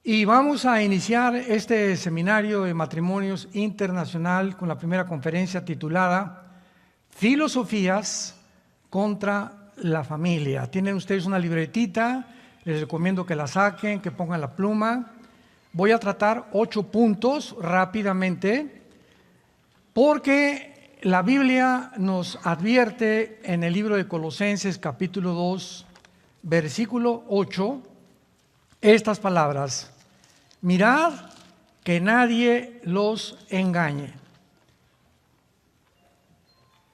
Y vamos a iniciar este seminario de matrimonios internacional con la primera conferencia titulada Filosofías contra la familia. Tienen ustedes una libretita, les recomiendo que la saquen, que pongan la pluma. Voy a tratar 8 puntos rápidamente, porque la Biblia nos advierte en el libro de Colosenses capítulo 2, versículo 8, estas palabras: mirad que nadie los engañe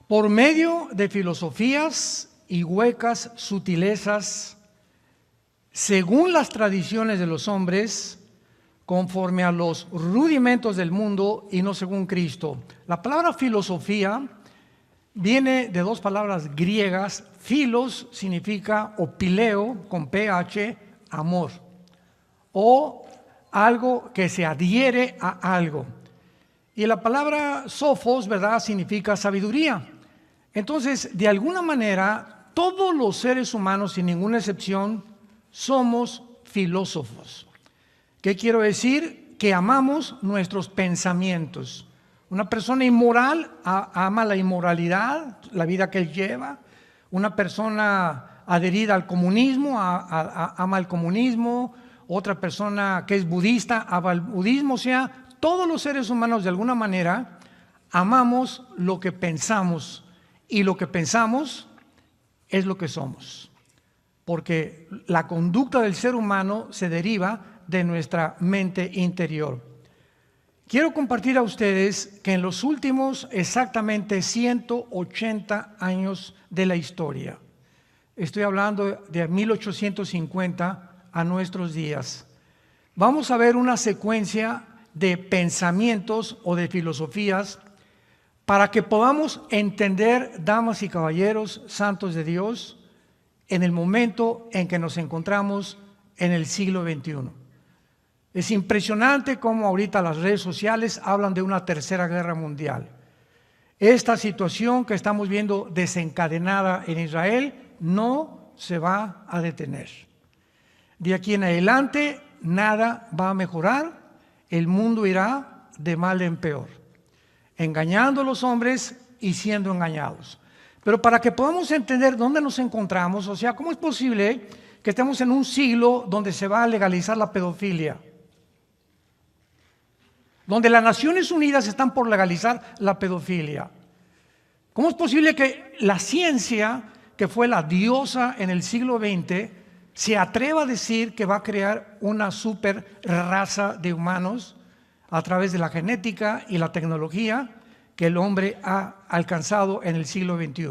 por medio de filosofías y huecas sutilezas, según las tradiciones de los hombres, conforme a los rudimentos del mundo y no según Cristo. La palabra filosofía viene de 2 palabras griegas. Philos significa, o pileo, con ph, amor, o algo que se adhiere a algo. Y la palabra sophos, ¿verdad?, significa sabiduría. Entonces, de alguna manera, todos los seres humanos, sin ninguna excepción, somos filósofos. ¿Qué quiero decir? Que amamos nuestros pensamientos. Una persona inmoral ama la inmoralidad, la vida que él lleva. Una persona adherida al comunismo ama el comunismo. Otra persona que es budista ama el budismo. O sea, todos los seres humanos de alguna manera amamos lo que pensamos, y lo que pensamos es lo que somos, porque la conducta del ser humano se deriva de nuestra mente interior. Quiero compartir a ustedes que en los últimos exactamente 180 años de la historia, estoy hablando de 1850 a nuestros días, vamos a ver una secuencia de pensamientos o de filosofías para que podamos entender, damas y caballeros santos de Dios, en el momento en que nos encontramos en el siglo XXI. Es impresionante cómo ahorita las redes sociales hablan de una tercera guerra mundial. Esta situación que estamos viendo desencadenada en Israel no se va a detener. De aquí en adelante nada va a mejorar, el mundo irá de mal en peor, engañando a los hombres y siendo engañados. Pero para que podamos entender dónde nos encontramos, o sea, ¿cómo es posible que estemos en un siglo donde se va a legalizar la pedofilia? Donde las Naciones Unidas están por legalizar la pedofilia. ¿Cómo es posible que la ciencia, que fue la diosa en el siglo XX, se atreva a decir que va a crear una super raza de humanos a través de la genética y la tecnología que el hombre ha alcanzado en el siglo XXI?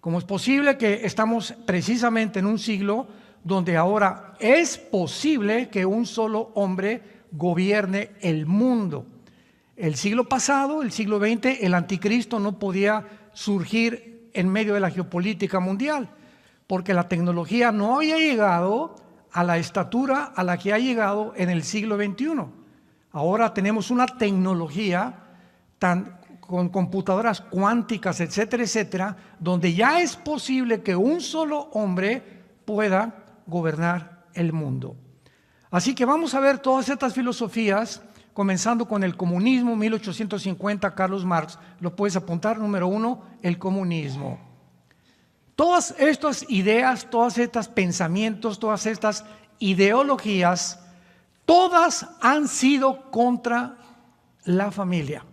¿Cómo es posible que estamos precisamente en un siglo donde ahora es posible que un solo hombre gobierne el mundo? El siglo pasado, el siglo XX, el anticristo no podía surgir en medio de la geopolítica mundial, porque la tecnología no había llegado a la estatura a la que ha llegado en el siglo XXI. Ahora tenemos una tecnología con computadoras cuánticas, etcétera, etcétera, donde ya es posible que un solo hombre pueda gobernar el mundo. Así que vamos a ver todas estas filosofías, comenzando con el comunismo, 1850, Carlos Marx. Lo puedes apuntar, número 1, el comunismo. Todas estas ideas, todos estos pensamientos, todas estas ideologías, todas han sido contra la familia.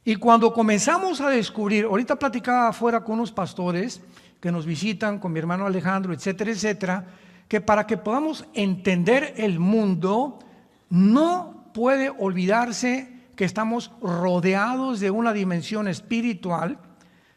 Y cuando comenzamos a descubrir, ahorita platicaba afuera con unos pastores que nos visitan, con mi hermano Alejandro, etcétera, etcétera, que para que podamos entender el mundo, no puede olvidarse que estamos rodeados de una dimensión espiritual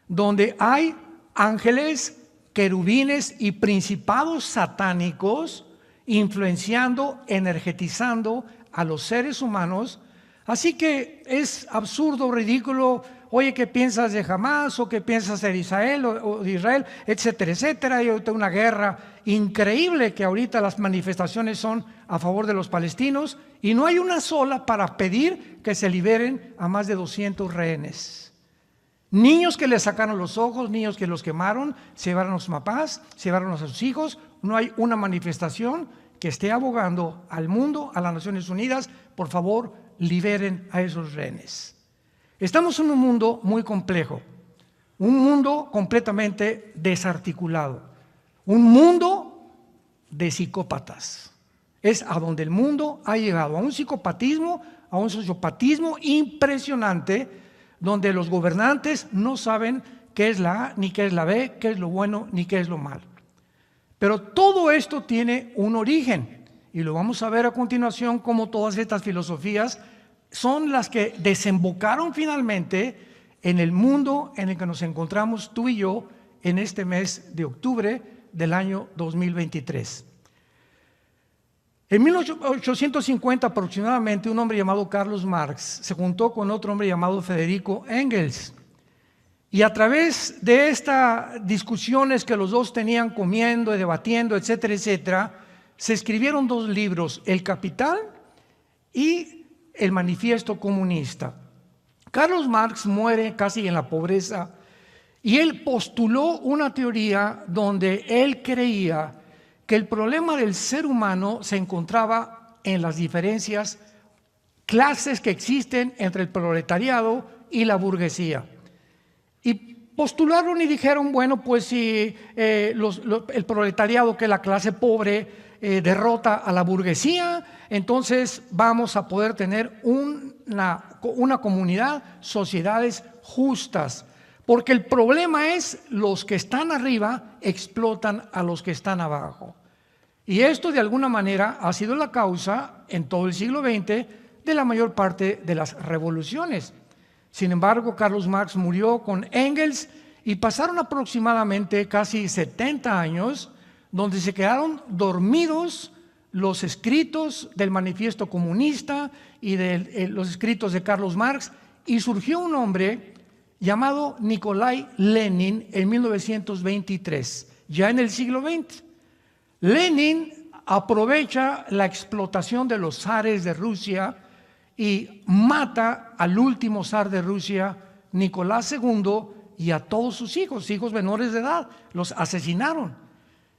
donde hay ángeles, querubines y principados satánicos influenciando, energetizando a los seres humanos. Así que es absurdo, ridículo. Oye, ¿qué piensas de Hamás? ¿O qué piensas de Israel o de Israel? Etcétera, etcétera. Hay una guerra increíble que ahorita las manifestaciones son a favor de los palestinos y no hay una sola para pedir que se liberen a más de 200 rehenes. Niños que les sacaron los ojos, niños que los quemaron, se llevaron a sus papás, se llevaron a sus hijos. No hay una manifestación que esté abogando al mundo, a las Naciones Unidas, por favor, liberen a esos rehenes. Estamos en un mundo muy complejo, un mundo completamente desarticulado, un mundo de psicópatas. Es a donde el mundo ha llegado, a un psicopatismo, a un sociopatismo impresionante, donde los gobernantes no saben qué es la A ni qué es la B, qué es lo bueno ni qué es lo malo. Pero todo esto tiene un origen, y lo vamos a ver a continuación, cómo todas estas filosofías son las que desembocaron finalmente en el mundo en el que nos encontramos tú y yo en este mes de octubre del año 2023. En 1850 aproximadamente, un hombre llamado Carlos Marx se juntó con otro hombre llamado Federico Engels, y a través de estas discusiones que los dos tenían comiendo y debatiendo, etcétera, etcétera, se escribieron dos libros, El Capital y El Manifiesto Comunista. Carlos Marx muere casi en la pobreza, y él postuló una teoría donde él creía que el problema del ser humano se encontraba en las diferencias clases que existen entre el proletariado y la burguesía. Y postularon y dijeron, bueno, pues si el proletariado, que es la clase pobre, derrota a la burguesía, entonces vamos a poder tener una comunidad, sociedades justas. Porque el problema es los que están arriba explotan a los que están abajo. Y esto de alguna manera ha sido la causa en todo el siglo XX de la mayor parte de las revoluciones. Sin embargo, Carlos Marx murió con Engels y pasaron aproximadamente casi 70 años donde se quedaron dormidos los escritos del Manifiesto Comunista y de los escritos de Carlos Marx, y surgió un hombre llamado Nikolai Lenin en 1923, ya en el siglo XX. Lenin aprovecha la explotación de los zares de Rusia y mata al último zar de Rusia, Nicolás II, y a todos sus hijos menores de edad, los asesinaron.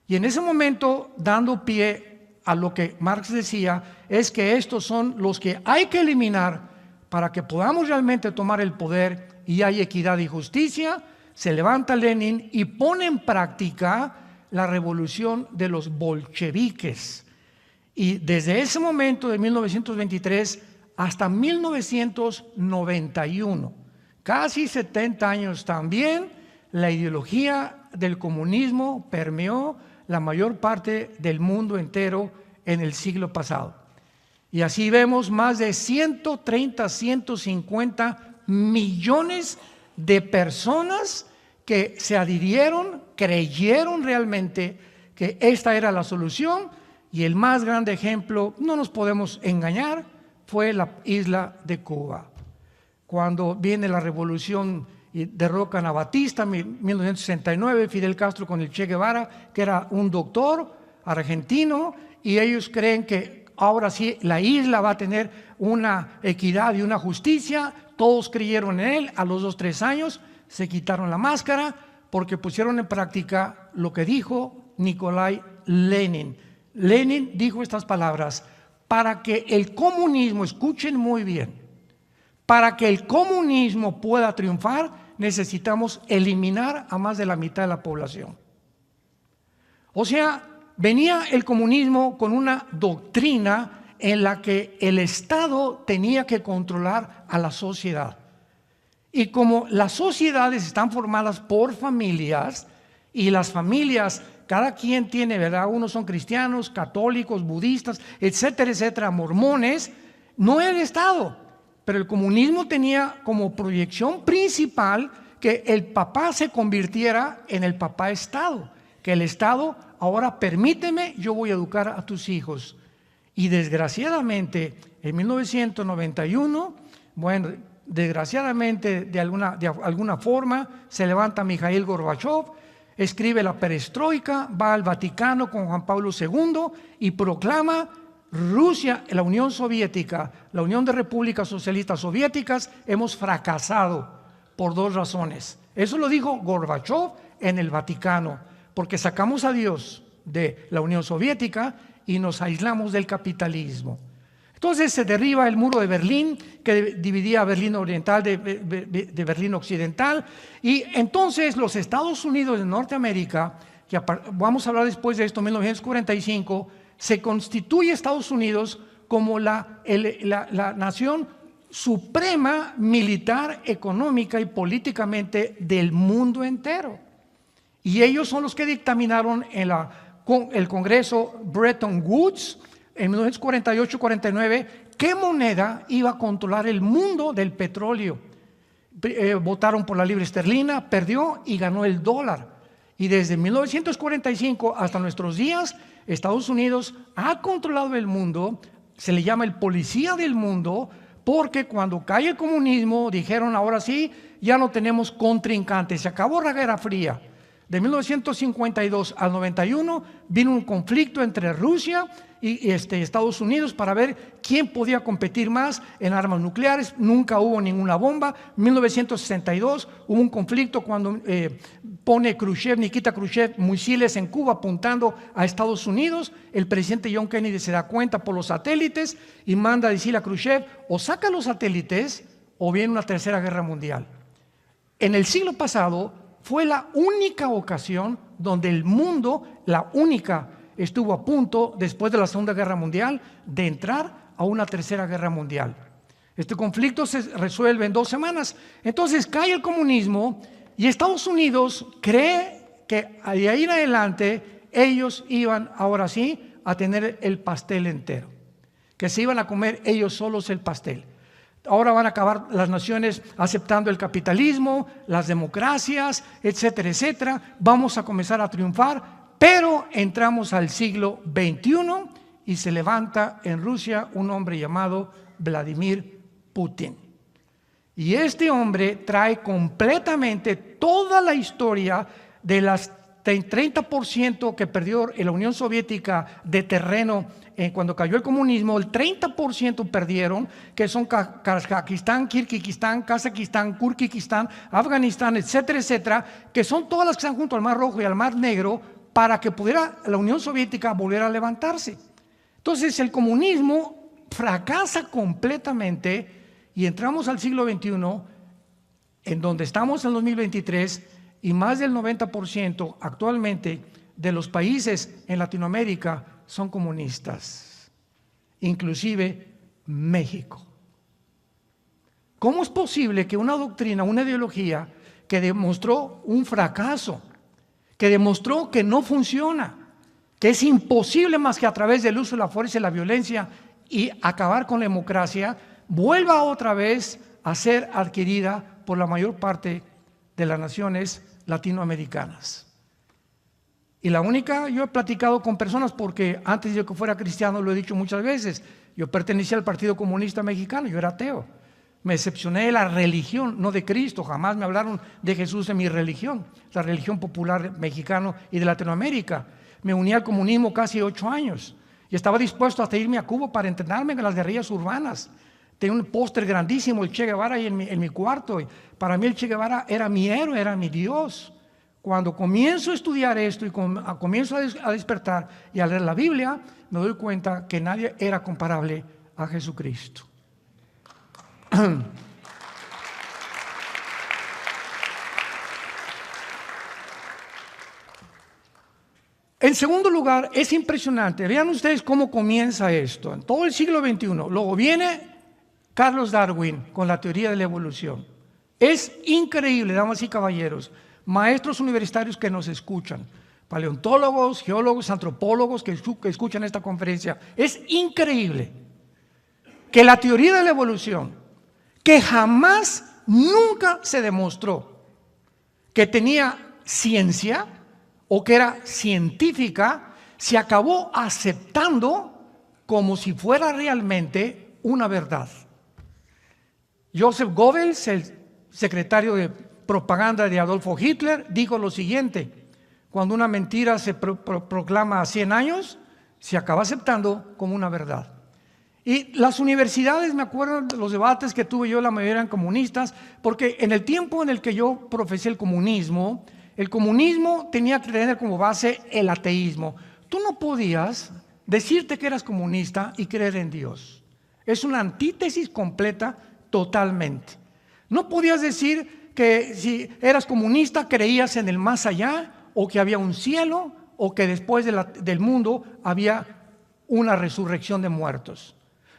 Y en ese momento, dando pie a lo que Marx decía, es que estos son los que hay que eliminar para que podamos realmente tomar el poder y hay equidad y justicia. Se levanta Lenin y pone en práctica la revolución de los bolcheviques. Y desde ese momento, de 1923 hasta 1991, casi 70 años también, la ideología del comunismo permeó la mayor parte del mundo entero en el siglo pasado. Y así vemos más de 130, 150 millones de personas que se adhirieron, creyeron realmente que esta era la solución, y el más grande ejemplo, no nos podemos engañar, fue la isla de Cuba. Cuando viene la revolución y derrocan a Batista en 1969, Fidel Castro con el Che Guevara, que era un doctor argentino, y ellos creen que ahora sí la isla va a tener una equidad y una justicia. Todos creyeron en él. A los 2 o 3 años se quitaron la máscara porque pusieron en práctica lo que dijo Nikolai Lenin. Lenin dijo estas palabras: para que el comunismo, escuchen muy bien, para que el comunismo pueda triunfar, necesitamos eliminar a más de la mitad de la población. O sea, venía el comunismo con una doctrina en la que el Estado tenía que controlar a la sociedad. Y como las sociedades están formadas por familias, y las familias, cada quien tiene, ¿verdad? Unos son cristianos, católicos, budistas, etcétera, etcétera, mormones, no el Estado. Pero el comunismo tenía como proyección principal que el papá se convirtiera en el papá Estado, que el Estado, ahora permíteme, yo voy a educar a tus hijos. Y desgraciadamente, en 1991, bueno, desgraciadamente de alguna forma, se levanta Mikhail Gorbachev, escribe la perestroika, va al Vaticano con Juan Pablo II y proclama: Rusia, la Unión Soviética, la Unión de Repúblicas Socialistas Soviéticas, hemos fracasado por 2 razones. Eso lo dijo Gorbachev en el Vaticano, porque sacamos a Dios de la Unión Soviética y nos aislamos del capitalismo. Entonces se derriba el muro de Berlín, que dividía a Berlín Oriental de Berlín Occidental, y entonces los Estados Unidos de Norteamérica, que vamos a hablar después de esto, en 1945, se constituye Estados Unidos como la nación suprema militar, económica y políticamente del mundo entero. Y ellos son los que dictaminaron en el Congreso Bretton Woods en 1948-49 qué moneda iba a controlar el mundo del petróleo. Votaron por la libra esterlina, perdió y ganó el dólar. Y desde 1945 hasta nuestros días, Estados Unidos ha controlado el mundo, se le llama el policía del mundo, porque cuando cae el comunismo dijeron ahora sí, ya no tenemos contrincantes, se acabó la Guerra Fría. De 1952 al 91 vino un conflicto entre Rusia y Estados Unidos para ver quién podía competir más en armas nucleares. Nunca hubo ninguna bomba. 1962 hubo un conflicto cuando pone Nikita Khrushchev misiles en Cuba apuntando a Estados Unidos. El presidente John Kennedy se da cuenta por los satélites y manda a decirle a Khrushchev: o saca los satélites o viene una tercera guerra mundial. En el siglo pasado fue la única ocasión donde el mundo, estuvo a punto, después de la Segunda Guerra Mundial, de entrar a una tercera guerra mundial. Este conflicto se resuelve en 2 semanas. Entonces cae el comunismo y Estados Unidos cree que de ahí en adelante ellos iban ahora sí a tener el pastel entero, que se iban a comer ellos solos el pastel. Ahora van a acabar las naciones aceptando el capitalismo, las democracias, etcétera, etcétera. Vamos a comenzar a triunfar, pero entramos al siglo XXI y se levanta en Rusia un hombre llamado Vladimir Putin. Y este hombre trae completamente toda la historia de las 30% que perdió en la Unión Soviética de terreno cuando cayó el comunismo. El 30% perdieron, que son Kazajistán, Kirguistán, Kazajistán, Kurkistán, Afganistán, etcétera, etcétera, que son todas las que están junto al Mar Rojo y al Mar Negro, para que pudiera la Unión Soviética volver a levantarse. Entonces el comunismo fracasa completamente y entramos al siglo XXI, en donde estamos en 2023, y más del 90% actualmente de los países en Latinoamérica son comunistas, inclusive México. ¿Cómo es posible que una doctrina, una ideología que demostró un fracaso, que demostró que no funciona, que es imposible más que a través del uso de la fuerza y la violencia y acabar con la democracia, vuelva otra vez a ser adquirida por la mayor parte de las naciones latinoamericanas? Y la única, yo he platicado con personas, porque antes de que fuera cristiano, lo he dicho muchas veces, yo pertenecía al Partido Comunista Mexicano, yo era ateo, me decepcioné de la religión, no de Cristo, jamás me hablaron de Jesús en mi religión, la religión popular mexicana y de Latinoamérica. Me uní al comunismo casi 8 años y estaba dispuesto hasta irme a Cuba para entrenarme en las guerrillas urbanas. Tenía un póster grandísimo, el Che Guevara, ahí en mi cuarto, y para mí el Che Guevara era mi héroe, era mi Dios. Cuando comienzo a estudiar esto y comienzo a despertar y a leer la Biblia, me doy cuenta que nadie era comparable a Jesucristo. En segundo lugar, es impresionante, vean ustedes cómo comienza esto, en todo el siglo XXI. Luego viene Charles Darwin con la teoría de la evolución. Es increíble, damas y caballeros, maestros universitarios que nos escuchan, paleontólogos, geólogos, antropólogos que escuchan esta conferencia. Es increíble que la teoría de la evolución, que jamás, nunca se demostró que tenía ciencia o que era científica, se acabó aceptando como si fuera realmente una verdad. Joseph Goebbels, el secretario de propaganda de Adolfo Hitler, dijo lo siguiente: cuando una mentira se proclama a 100 años, se acaba aceptando como una verdad. Y las universidades, me acuerdo de los debates que tuve yo, la mayoría eran comunistas, porque en el tiempo en el que yo profesé el comunismo tenía que tener como base el ateísmo. tú no podías decirte que eras comunista y creer en Dios. Es una antítesis completa totalmente. No podías decir que si eras comunista creías en el más allá, o que había un cielo, o que después del mundo había una resurrección de muertos.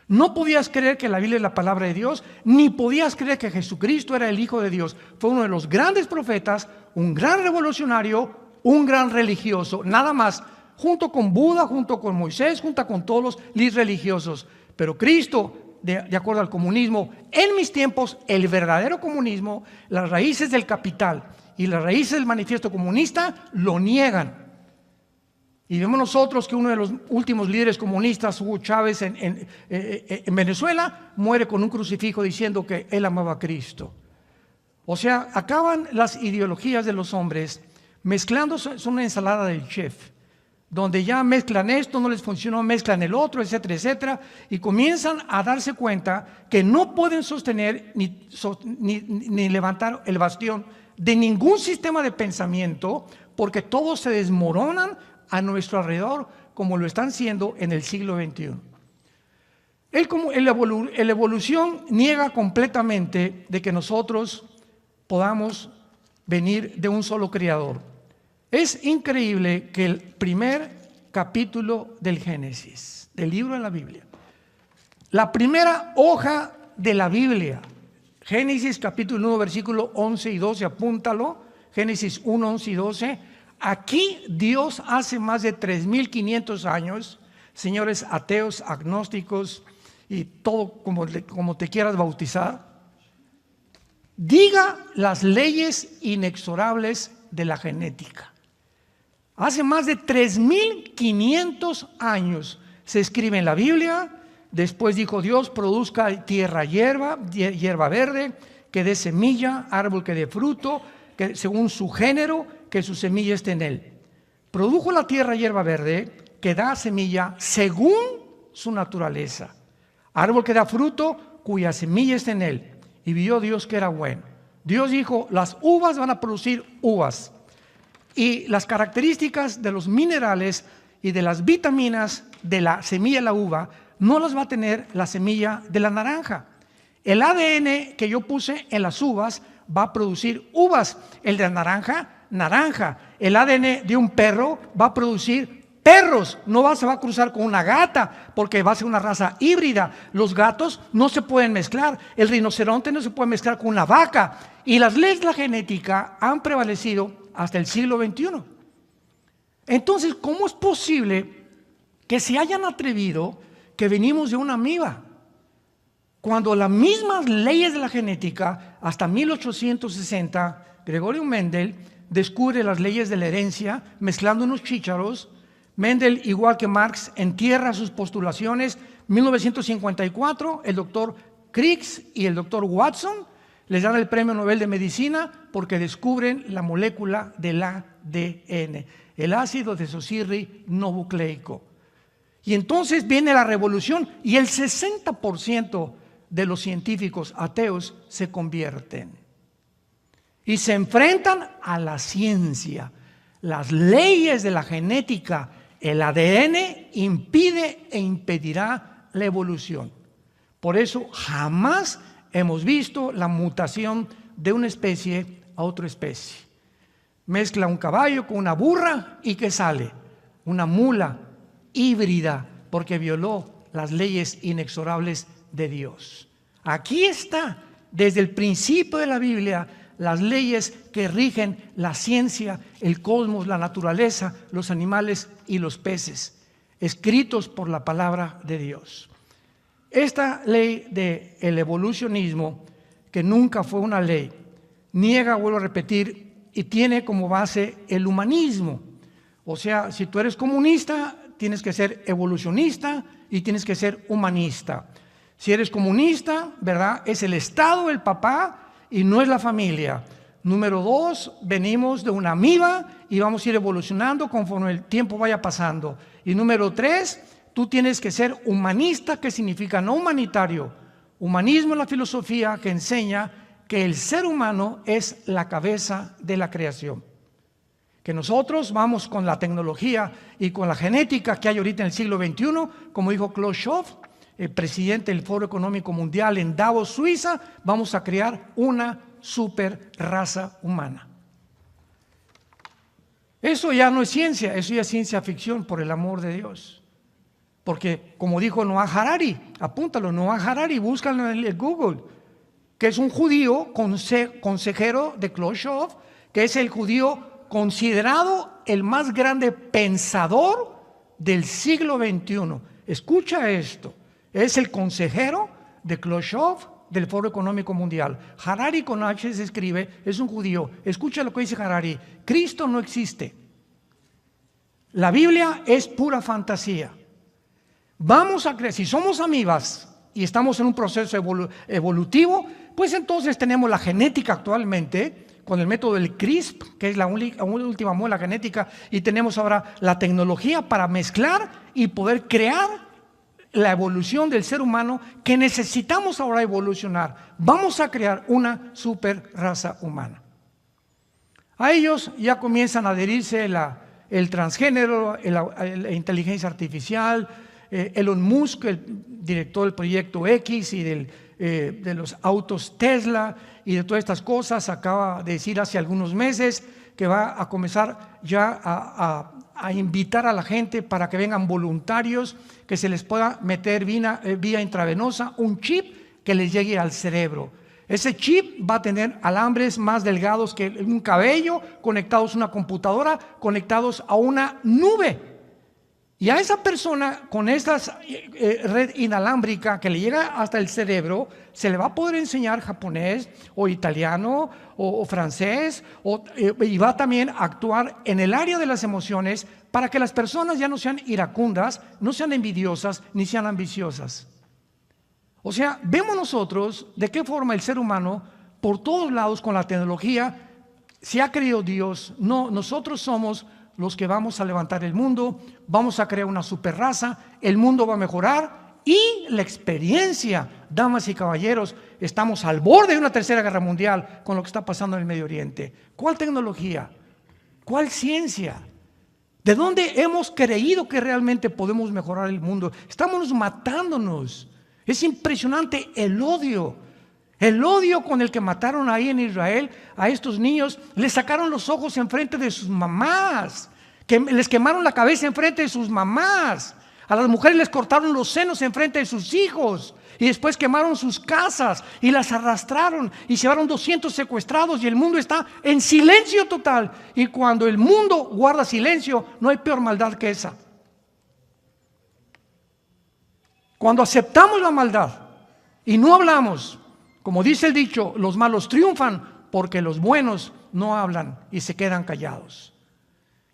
No podías creer que la Biblia es la palabra de Dios, ni podías creer que Jesucristo era el Hijo de Dios. Fue uno de los grandes profetas, un gran revolucionario, un gran religioso, nada más, junto con Buda, junto con Moisés, junto con todos los líderes religiosos. Pero Cristo, de acuerdo al comunismo, en mis tiempos, el verdadero comunismo, las raíces del capital y las raíces del manifiesto comunista lo niegan. Y vemos nosotros que uno de los últimos líderes comunistas, Hugo Chávez, en Venezuela, muere con un crucifijo diciendo que él amaba a Cristo. O sea, acaban las ideologías de los hombres mezclándose, son una ensalada del chef, donde ya mezclan esto, no les funcionó, mezclan el otro, etcétera, etcétera, y comienzan a darse cuenta que no pueden sostener ni levantar el bastión de ningún sistema de pensamiento, porque todos se desmoronan a nuestro alrededor, como lo están haciendo en el siglo XXI. La evolución niega completamente de que nosotros podamos venir de un solo creador. Es increíble que el primer capítulo del Génesis, del libro de la Biblia, la primera hoja de la Biblia, Génesis capítulo 1, versículo 11 y 12, apúntalo, Génesis 1, 11 y 12, aquí Dios hace más de 3,500 años, señores ateos, agnósticos y todo como te quieras bautizar, diga las leyes inexorables de la genética. Hace más de 3,500 años se escribe en la Biblia. Después dijo Dios: produzca tierra hierba verde, que dé semilla, árbol que dé fruto, que según su género, que su semilla esté en él. Produjo la tierra hierba verde, que da semilla según su naturaleza, árbol que da fruto, cuya semilla esté en él. Y vio Dios que era bueno. Dios dijo: las uvas van a producir uvas, y las características de los minerales y de las vitaminas de la semilla de la uva no las va a tener la semilla de la naranja. El ADN que yo puse en las uvas va a producir uvas, el de la naranja, naranja. El ADN de un perro va a producir perros, se va a cruzar con una gata, porque va a ser una raza híbrida. Los gatos no se pueden mezclar, el rinoceronte no se puede mezclar con una vaca, y las leyes de la genética han prevalecido hasta el siglo XXI. Entonces, ¿cómo es posible que se hayan atrevido que venimos de una amiba, cuando las mismas leyes de la genética, hasta 1860, Gregorio Mendel descubre las leyes de la herencia mezclando unos chícharos? Mendel, igual que Marx, entierra sus postulaciones. 1954, el doctor Crick y el doctor Watson les dan el premio Nobel de Medicina porque descubren la molécula del ADN, el ácido desoxirribonucleico. Y entonces viene la revolución y el 60% de los científicos ateos se convierten y se enfrentan a la ciencia. Las leyes de la genética, el ADN impide e impedirá la evolución. Por eso jamás hemos visto la mutación de una especie a otra especie. Mezcla un caballo con una burra y ¿qué sale? Una mula híbrida, porque violó las leyes inexorables de Dios. Aquí está, desde el principio de la Biblia, las leyes que rigen la ciencia, el cosmos, la naturaleza, los animales y los peces, escritos por la palabra de Dios. Esta ley del evolucionismo, que nunca fue una ley, niega, vuelvo a repetir, y tiene como base el humanismo. O sea, si tú eres comunista, tienes que ser evolucionista y tienes que ser humanista. Si eres comunista, ¿verdad?, es el Estado, el papá, y no es la familia. Número 2, venimos de una amiba y vamos a ir evolucionando conforme el tiempo vaya pasando. Y número 3, tú tienes que ser humanista, que significa no humanitario. Humanismo es la filosofía que enseña que el ser humano es la cabeza de la creación. que nosotros vamos con la tecnología y con la genética que hay ahorita en el siglo XXI, como dijo Klaus Schwab, el presidente del Foro Económico Mundial en Davos, Suiza, vamos a crear una super raza humana. Eso ya no es ciencia, eso ya es ciencia ficción, por el amor de Dios. Porque como dijo Noah Harari, apúntalo, Noah Harari, búscalo en el Google, que es un judío consejero de Klaus Schwab, que es el judío considerado el más grande pensador del siglo XXI. Escucha esto, es el consejero de Klaus Schwab del Foro Económico Mundial. Harari con H se escribe, es un judío. Escucha lo que dice Harari: Cristo no existe. La Biblia es pura fantasía. Vamos a creer, si somos amibas y estamos en un proceso evolutivo, pues entonces tenemos la genética actualmente con el método del CRISP, que es la última muela genética, y tenemos ahora la tecnología para mezclar y poder crear la evolución del ser humano que necesitamos ahora evolucionar. Vamos a crear una super raza humana. A ellos ya comienzan a adherirse el transgénero, la inteligencia artificial. Elon Musk, el director del proyecto X y de los autos Tesla y de todas estas cosas, acaba de decir hace algunos meses que va a comenzar ya a invitar a la gente para que vengan voluntarios, que se les pueda meter vía intravenosa un chip que les llegue al cerebro. Ese chip va a tener alambres más delgados que un cabello, conectados a una computadora, conectados a una nube. Y a esa persona con esta red inalámbrica que le llega hasta el cerebro, se le va a poder enseñar japonés o italiano o francés, y va también a actuar en el área de las emociones para que las personas ya no sean iracundas, no sean envidiosas ni sean ambiciosas. O sea, vemos nosotros de qué forma el ser humano por todos lados con la tecnología, si ha creído Dios, no, nosotros somos los que vamos a levantar el mundo, vamos a crear una super raza, el mundo va a mejorar y la experiencia, damas y caballeros, estamos al borde de una tercera guerra mundial con lo que está pasando en el Medio Oriente. ¿Cuál tecnología? ¿Cuál ciencia? ¿De dónde hemos creído que realmente podemos mejorar el mundo? Estamos matándonos. Es impresionante el odio con el que mataron ahí en Israel a estos niños. Les sacaron los ojos enfrente de sus mamás, que les quemaron la cabeza enfrente de sus mamás. A las mujeres les cortaron los senos enfrente de sus hijos y después quemaron sus casas y las arrastraron y llevaron 200 secuestrados, y el mundo está en silencio total. Y cuando el mundo guarda silencio, no hay peor maldad que esa. Cuando aceptamos la maldad y no hablamos, como dice el dicho, los malos triunfan porque los buenos no hablan y se quedan callados.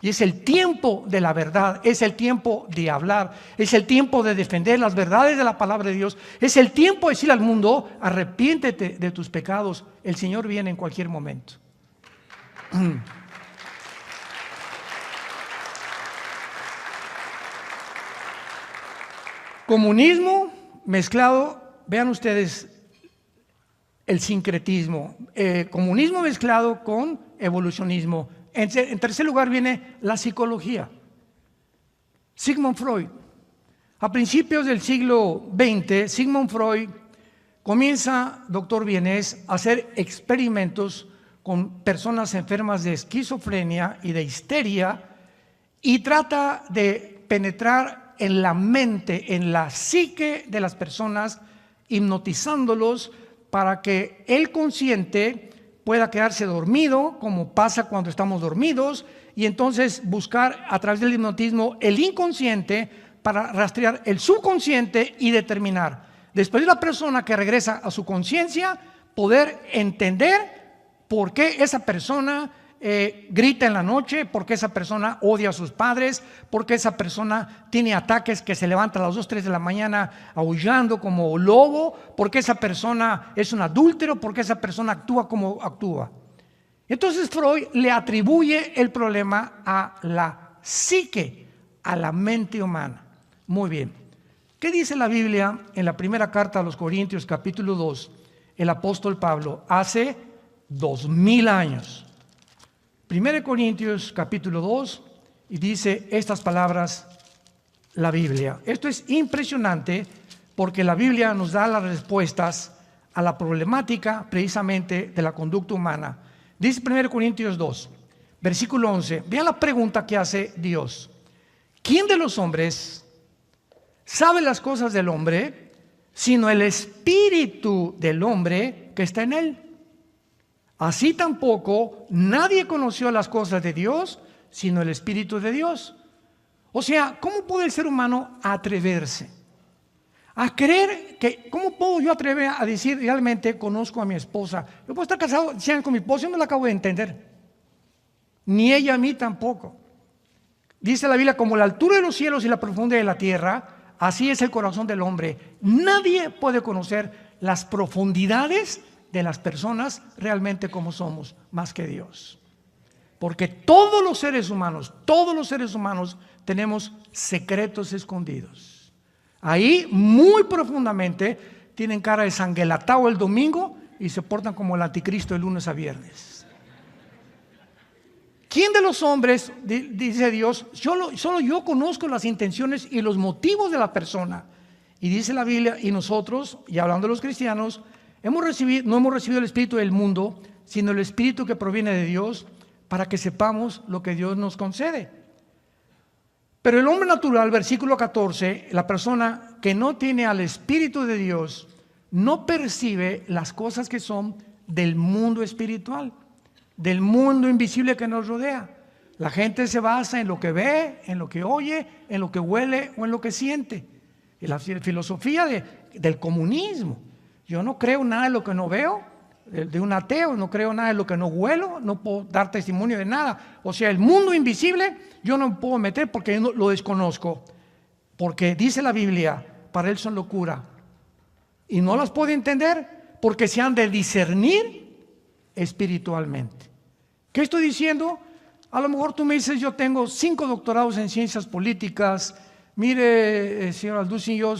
Y es el tiempo de la verdad, es el tiempo de hablar, es el tiempo de defender las verdades de la palabra de Dios, es el tiempo de decir al mundo: arrepiéntete de tus pecados, el Señor viene en cualquier momento. Comunismo mezclado, vean ustedes el sincretismo, comunismo mezclado con evolucionismo. En tercer lugar viene la psicología. Sigmund Freud. A principios del siglo XX, Sigmund Freud comienza, doctor Vienés, a hacer experimentos con personas enfermas de esquizofrenia y de histeria, y trata de penetrar en la mente, en la psique de las personas, hipnotizándolos para que el consciente pueda quedarse dormido, como pasa cuando estamos dormidos, y entonces buscar a través del hipnotismo el inconsciente para rastrear el subconsciente y determinar, después de la persona que regresa a su conciencia, poder entender por qué esa persona grita en la noche, por qué esa persona odia a sus padres, por qué esa persona tiene ataques que se levanta a las 2, 3 de la mañana aullando como lobo, por qué esa persona es un adúltero, por qué esa persona actúa como actúa. Entonces Freud le atribuye el problema a la psique, a la mente humana. Muy bien. ¿Qué dice la Biblia en la primera carta a los Corintios, capítulo 2? El apóstol Pablo, hace 2000 años. 1 Corintios capítulo 2 y dice estas palabras la Biblia. Esto es impresionante porque la Biblia nos da las respuestas a la problemática precisamente de la conducta humana. Dice 1 Corintios 2, versículo 11. Vean la pregunta que hace Dios. ¿Quién de los hombres sabe las cosas del hombre, sino el espíritu del hombre que está en él? Así tampoco nadie conoció las cosas de Dios, sino el espíritu de Dios. O sea, ¿cómo puede el ser humano atreverse a creer que, cómo puedo yo atrever a decir realmente conozco a mi esposa? Yo puedo estar casado 100 años con mi esposa y no la acabo de entender, ni ella a mí tampoco. Dice la Biblia, como la altura de los cielos y la profundidad de la tierra, así es el corazón del hombre. Nadie puede conocer las profundidades de las personas realmente como somos, más que Dios. Porque todos los seres humanos tenemos secretos escondidos. Ahí muy profundamente tienen cara de sanguelatao el domingo y se portan como el anticristo de lunes a viernes. ¿Quién de los hombres, dice Dios, solo yo conozco las intenciones y los motivos de la persona? Y dice la Biblia, y nosotros, y hablando de los cristianos, no hemos recibido el espíritu del mundo, sino el espíritu que proviene de Dios, para que sepamos lo que Dios nos concede. Pero el hombre natural, versículo 14, la persona que no tiene al espíritu de Dios, no percibe las cosas que son del mundo espiritual, del mundo invisible que nos rodea. La gente se basa en lo que ve, en lo que oye, en lo que huele o en lo que siente. Y la filosofía del comunismo. Yo no creo nada de lo que no veo, de un ateo, no creo nada de lo que no huelo, no puedo dar testimonio de nada. O sea, el mundo invisible yo no me puedo meter porque yo lo desconozco. Porque dice la Biblia, para él son locura. Y no las puede entender porque se han de discernir espiritualmente. ¿Qué estoy diciendo? A lo mejor tú me dices, yo tengo 5 doctorados en ciencias políticas. Mire, señor Alducin, yo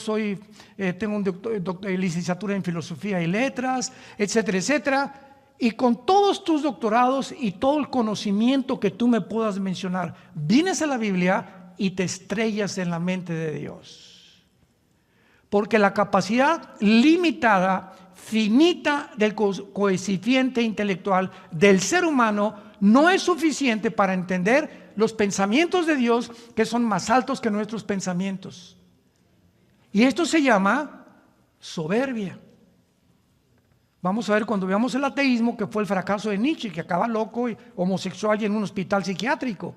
tengo una licenciatura en filosofía y letras, etcétera, etcétera. Y con todos tus doctorados y todo el conocimiento que tú me puedas mencionar, vienes a la Biblia y te estrellas en la mente de Dios. Porque la capacidad limitada, finita del coeficiente intelectual del ser humano no es suficiente para entender los pensamientos de Dios, que son más altos que nuestros pensamientos. Y esto se llama soberbia. Vamos a ver cuando veamos el ateísmo, que fue el fracaso de Nietzsche, que acaba loco y homosexual y en un hospital psiquiátrico.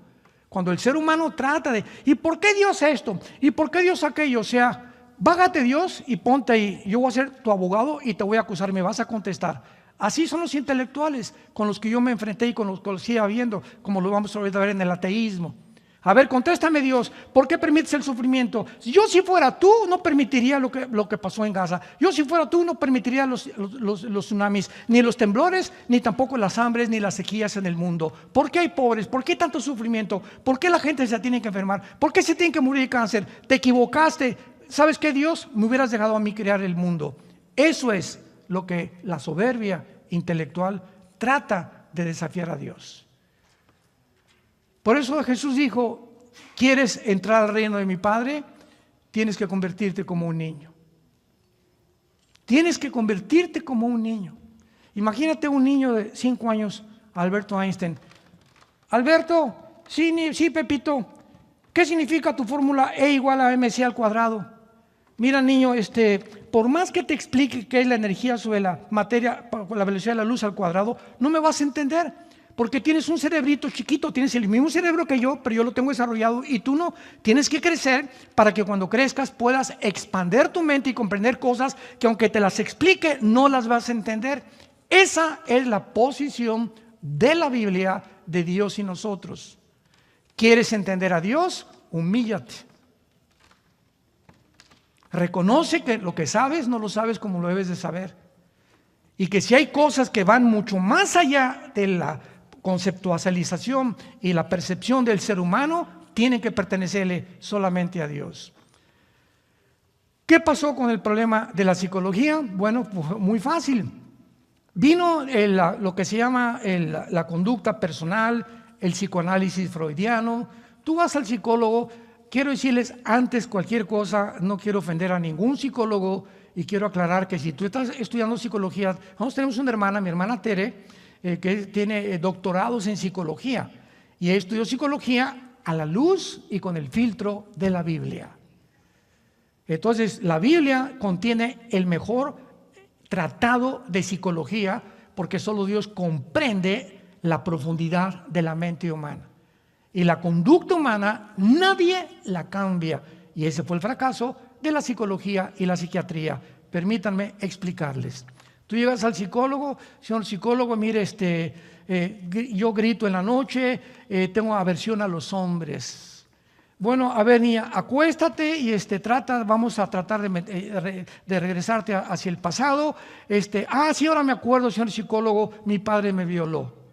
Cuando el ser humano trata de, ¿y por qué Dios esto? ¿Y por qué Dios aquello? O sea, vágate Dios y ponte ahí. Yo voy a ser tu abogado y te voy a acusar, me vas a contestar. Así son los intelectuales con los que yo me enfrenté y con los que sigo viendo, como lo vamos a ver en el ateísmo. A ver, contéstame Dios, ¿por qué permites el sufrimiento? Si yo si fuera tú, no permitiría lo que pasó en Gaza. Yo si fuera tú, no permitiría los tsunamis, ni los temblores, ni tampoco las hambres, ni las sequías en el mundo. ¿Por qué hay pobres? ¿Por qué tanto sufrimiento? ¿Por qué la gente se tiene que enfermar? ¿Por qué se tiene que morir de cáncer? Te equivocaste. ¿Sabes qué, Dios? Me hubieras dejado a mí crear el mundo. Eso es lo que la soberbia intelectual trata de desafiar a Dios. Por eso Jesús dijo, ¿quieres entrar al reino de mi Padre? Tienes que convertirte como un niño. Tienes que convertirte como un niño. Imagínate un niño de 5 años, Alberto Einstein. Alberto, sí, Pepito, ¿qué significa tu fórmula E igual a mc al cuadrado? Mira, niño, por más que te explique qué es la energía sobre la materia, la velocidad de la luz al cuadrado, no me vas a entender, porque tienes un cerebrito chiquito, tienes el mismo cerebro que yo, pero yo lo tengo desarrollado y tú no. Tienes que crecer para que cuando crezcas puedas expandir tu mente y comprender cosas que aunque te las explique, no las vas a entender. Esa es la posición de la Biblia de Dios y nosotros. ¿Quieres entender a Dios? Humíllate. Reconoce que lo que sabes no lo sabes como lo debes de saber. Y que si hay cosas que van mucho más allá de la conceptualización y la percepción del ser humano, tienen que pertenecerle solamente a Dios. ¿Qué pasó con el problema de la psicología? Bueno, pues muy fácil. Vino lo que se llama la conducta personal, el psicoanálisis freudiano. Tú vas al psicólogo. Quiero decirles antes cualquier cosa, no quiero ofender a ningún psicólogo y quiero aclarar que si tú estás estudiando psicología, nosotros tenemos una hermana, mi hermana Tere, que tiene doctorados en psicología y estudió psicología a la luz y con el filtro de la Biblia. Entonces, la Biblia contiene el mejor tratado de psicología porque solo Dios comprende la profundidad de la mente humana. Y la conducta humana nadie la cambia. Y ese fue el fracaso de la psicología y la psiquiatría. Permítanme explicarles. Tú llegas al psicólogo, señor psicólogo, mire, yo grito en la noche, tengo aversión a los hombres. Bueno, a ver, niña, acuéstate y vamos a tratar de regresarte hacia el pasado. Sí, ahora me acuerdo, señor psicólogo, mi padre me violó.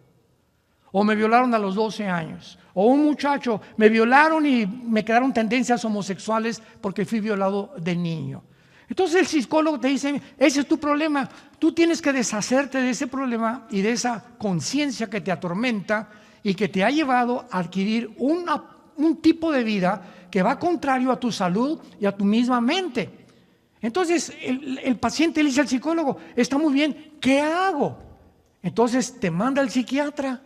O me violaron a los 12 años. O un muchacho, me violaron y me quedaron tendencias homosexuales porque fui violado de niño. Entonces el psicólogo te dice, ese es tu problema. Tú tienes que deshacerte de ese problema y de esa conciencia que te atormenta y que te ha llevado a adquirir un tipo de vida que va contrario a tu salud y a tu misma mente. Entonces el paciente le dice al psicólogo, está muy bien, ¿qué hago? Entonces te manda al psiquiatra,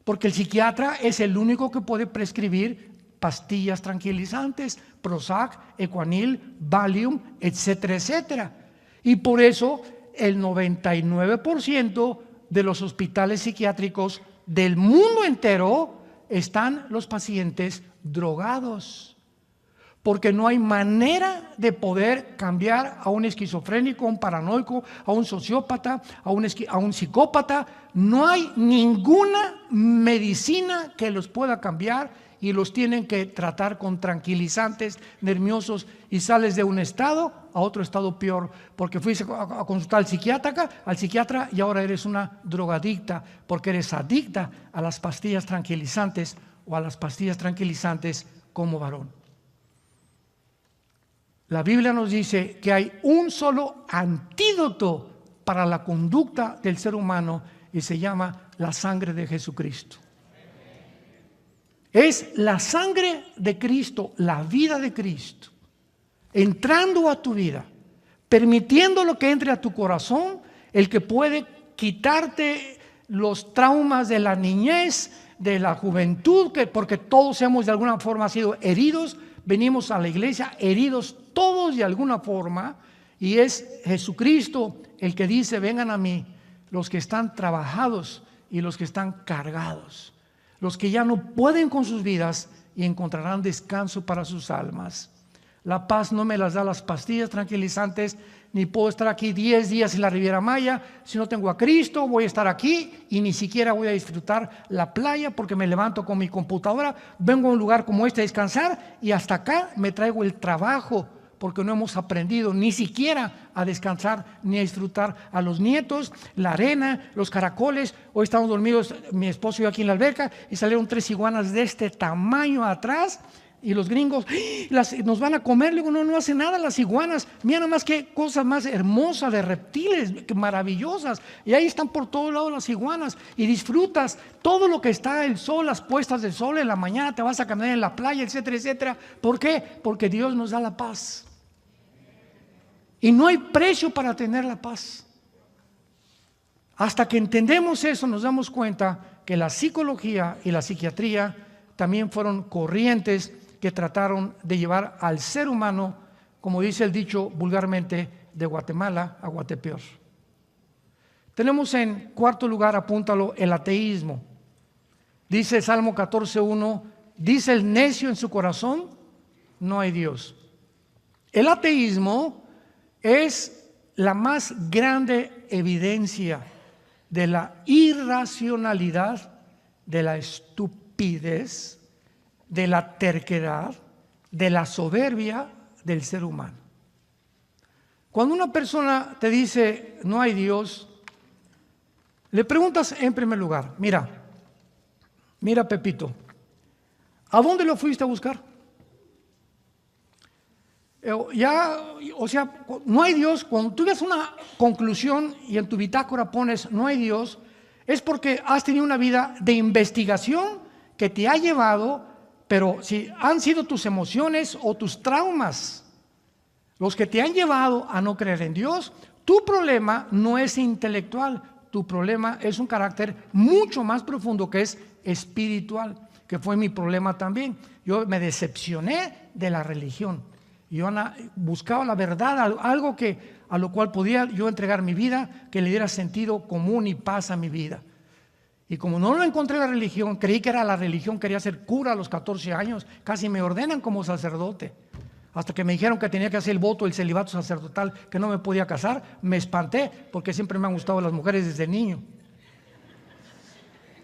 porque el psiquiatra es el único que puede prescribir pastillas tranquilizantes, Prozac, Equanil, Valium, etcétera, etcétera. Y por eso el 99% de los hospitales psiquiátricos del mundo entero están los pacientes drogados, porque no hay manera de poder cambiar a un esquizofrénico, a un paranoico, a un sociópata, a un psicópata. No hay ninguna medicina que los pueda cambiar y los tienen que tratar con tranquilizantes nerviosos y sales de un estado a otro estado peor, porque fuiste a consultar al psiquiatra y ahora eres una drogadicta porque eres adicta a las pastillas tranquilizantes o a las pastillas tranquilizantes como varón. La Biblia nos dice que hay un solo antídoto para la conducta del ser humano y se llama la sangre de Jesucristo. Es la sangre de Cristo, la vida de Cristo, entrando a tu vida, permitiendo lo que entre a tu corazón, el que puede quitarte los traumas de la niñez, de la juventud, porque todos hemos de alguna forma sido heridos. Venimos a la iglesia heridos todos de alguna forma, y es Jesucristo el que dice, vengan a mí los que están trabajados y los que están cargados, los que ya no pueden con sus vidas y encontrarán descanso para sus almas. La paz no me las da las pastillas tranquilizantes, ni puedo estar aquí 10 días en la Riviera Maya. Si no tengo a Cristo, voy a estar aquí y ni siquiera voy a disfrutar la playa porque me levanto con mi computadora, vengo a un lugar como este a descansar y hasta acá me traigo el trabajo porque no hemos aprendido ni siquiera a descansar ni a disfrutar a los nietos, la arena, los caracoles. Hoy estamos dormidos, mi esposo y yo aquí en la alberca, y salieron 3 iguanas de este tamaño atrás. Y los gringos, nos van a comer. Le digo, no hacen nada las iguanas. Mira nada más qué cosas más hermosas de reptiles, maravillosas. Y ahí están por todos lados las iguanas. Y disfrutas todo lo que está, el sol, las puestas del sol en la mañana, te vas a caminar en la playa, etcétera, etcétera. ¿Por qué? Porque Dios nos da la paz. Y no hay precio para tener la paz. Hasta que entendemos eso, nos damos cuenta que la psicología y la psiquiatría también fueron corrientes que trataron de llevar al ser humano, como dice el dicho vulgarmente, de Guatemala a Guatepeor. Tenemos en cuarto lugar, apúntalo, el ateísmo. Dice Salmo 14:1, dice el necio en su corazón, no hay Dios. El ateísmo es la más grande evidencia de la irracionalidad, de la estupidez, de la terquedad, de la soberbia del ser humano. Cuando una persona te dice no hay Dios, le preguntas en primer lugar, mira Pepito, ¿a dónde lo fuiste a buscar? No hay Dios. Cuando tú ves una conclusión y en tu bitácora pones no hay Dios, es porque has tenido una vida de investigación que te ha llevado, pero si han sido tus emociones o tus traumas los que te han llevado a no creer en Dios, tu problema no es intelectual, tu problema es un carácter mucho más profundo que es espiritual, que fue mi problema también. Yo me decepcioné de la religión. Yo buscaba la verdad, algo a lo cual podía yo entregar mi vida, que le diera sentido común y paz a mi vida. Y como no lo encontré en la religión, creí que era la religión, quería ser cura a los 14 años, casi me ordenan como sacerdote. Hasta que me dijeron que tenía que hacer el voto, el celibato sacerdotal, que no me podía casar, me espanté, porque siempre me han gustado las mujeres desde niño.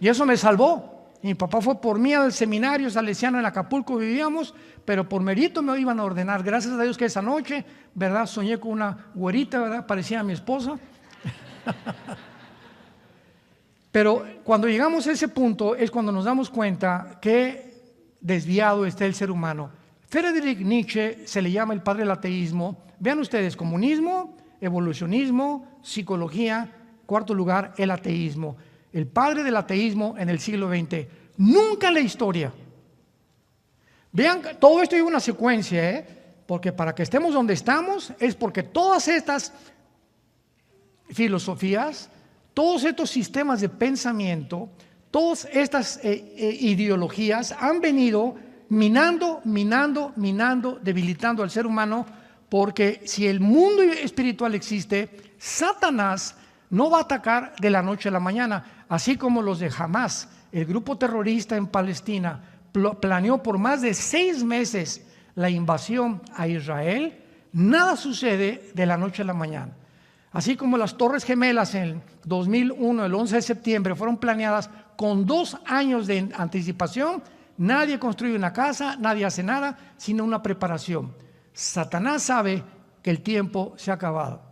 Y eso me salvó. Mi papá fue por mí al seminario salesiano en Acapulco, vivíamos, pero por mérito me iban a ordenar. Gracias a Dios que esa noche, ¿verdad? Soñé con una güerita, ¿verdad? Parecía a mi esposa. Pero cuando llegamos a ese punto es cuando nos damos cuenta que desviado está el ser humano. Friedrich Nietzsche se le llama el padre del ateísmo. Vean ustedes, comunismo, evolucionismo, psicología, cuarto lugar, el ateísmo. El padre del ateísmo en el siglo XX. Nunca en la historia. Vean, todo esto es una secuencia, porque para que estemos donde estamos es porque todas estas filosofías, todos estos sistemas de pensamiento, todas estas ideologías han venido minando, debilitando al ser humano, porque si el mundo espiritual existe, Satanás no va a atacar de la noche a la mañana, así como los de Hamas, el grupo terrorista en Palestina, planeó por más de 6 meses la invasión a Israel. Nada sucede de la noche a la mañana. Así como las Torres Gemelas en 2001, el 11 de septiembre, fueron planeadas con 2 años de anticipación. Nadie construye una casa, nadie hace nada, sino una preparación. Satanás sabe que el tiempo se ha acabado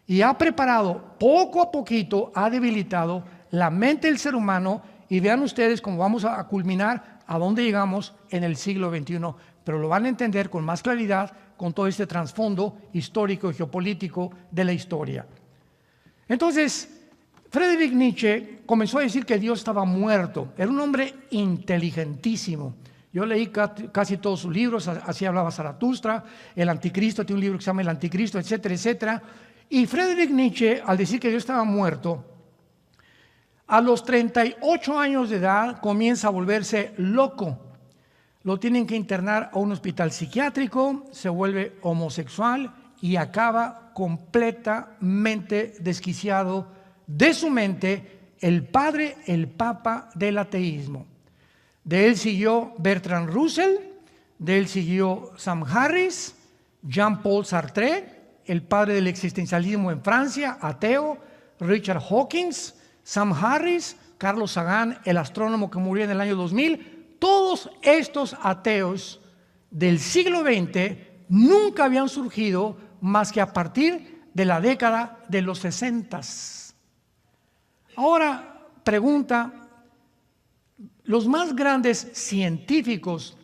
y ha preparado, poco a poquito, ha debilitado la mente del ser humano. Y vean ustedes cómo vamos a culminar, a dónde llegamos en el siglo XXI. Pero lo van a entender con más claridad con todo este trasfondo histórico y geopolítico de la historia. Entonces, Friedrich Nietzsche comenzó a decir que Dios estaba muerto. Era un hombre inteligentísimo. Yo leí casi todos sus libros, así hablaba Zaratustra, el Anticristo, tiene un libro que se llama El Anticristo, etcétera, etcétera. Y Friedrich Nietzsche, al decir que Dios estaba muerto, a los 38 años de edad comienza a volverse loco. Lo tienen que internar a un hospital psiquiátrico, se vuelve homosexual y acaba completamente desquiciado de su mente, el padre, el papa del ateísmo. De él siguió Bertrand Russell, de él siguió Sam Harris, Jean-Paul Sartre, el padre del existencialismo en Francia, ateo, Richard Hawkins, Sam Harris, Carlos Sagan, el astrónomo que murió en el año 2000. Todos estos ateos del siglo XX nunca habían surgido más que a partir de la década de los 60. Ahora, pregunta, los más grandes científicos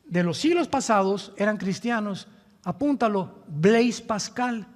de los siglos pasados eran cristianos. Apúntalo, Blaise Pascal,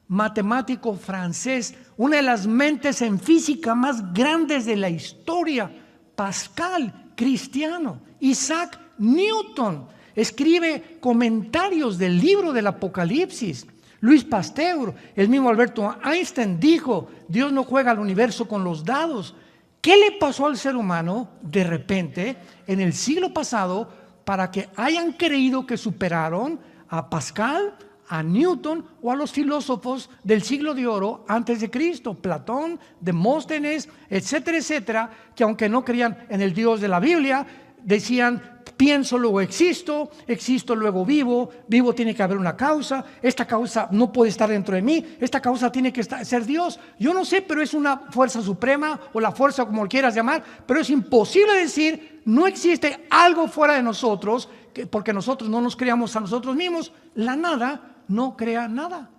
matemático francés, una de las mentes en física más grandes de la historia. Pascal, cristiano. Isaac Newton escribe comentarios del libro del Apocalipsis. Luis Pasteur, el mismo Alberto Einstein dijo: Dios no juega al universo con los dados. ¿Qué le pasó al ser humano de repente en el siglo pasado para que hayan creído que superaron a Pascal, a Newton o a los filósofos del siglo de oro antes de Cristo? Platón, Demóstenes, etcétera, etcétera, que aunque no creían en el Dios de la Biblia, decían: pienso, luego existo, existo, luego vivo, vivo, tiene que haber una causa, esta causa no puede estar dentro de mí, esta causa tiene que ser Dios. Yo no sé, pero es una fuerza suprema o la fuerza como lo quieras llamar, pero es imposible decir no existe algo fuera de nosotros, porque nosotros no nos creamos a nosotros mismos. La nada no crea nada.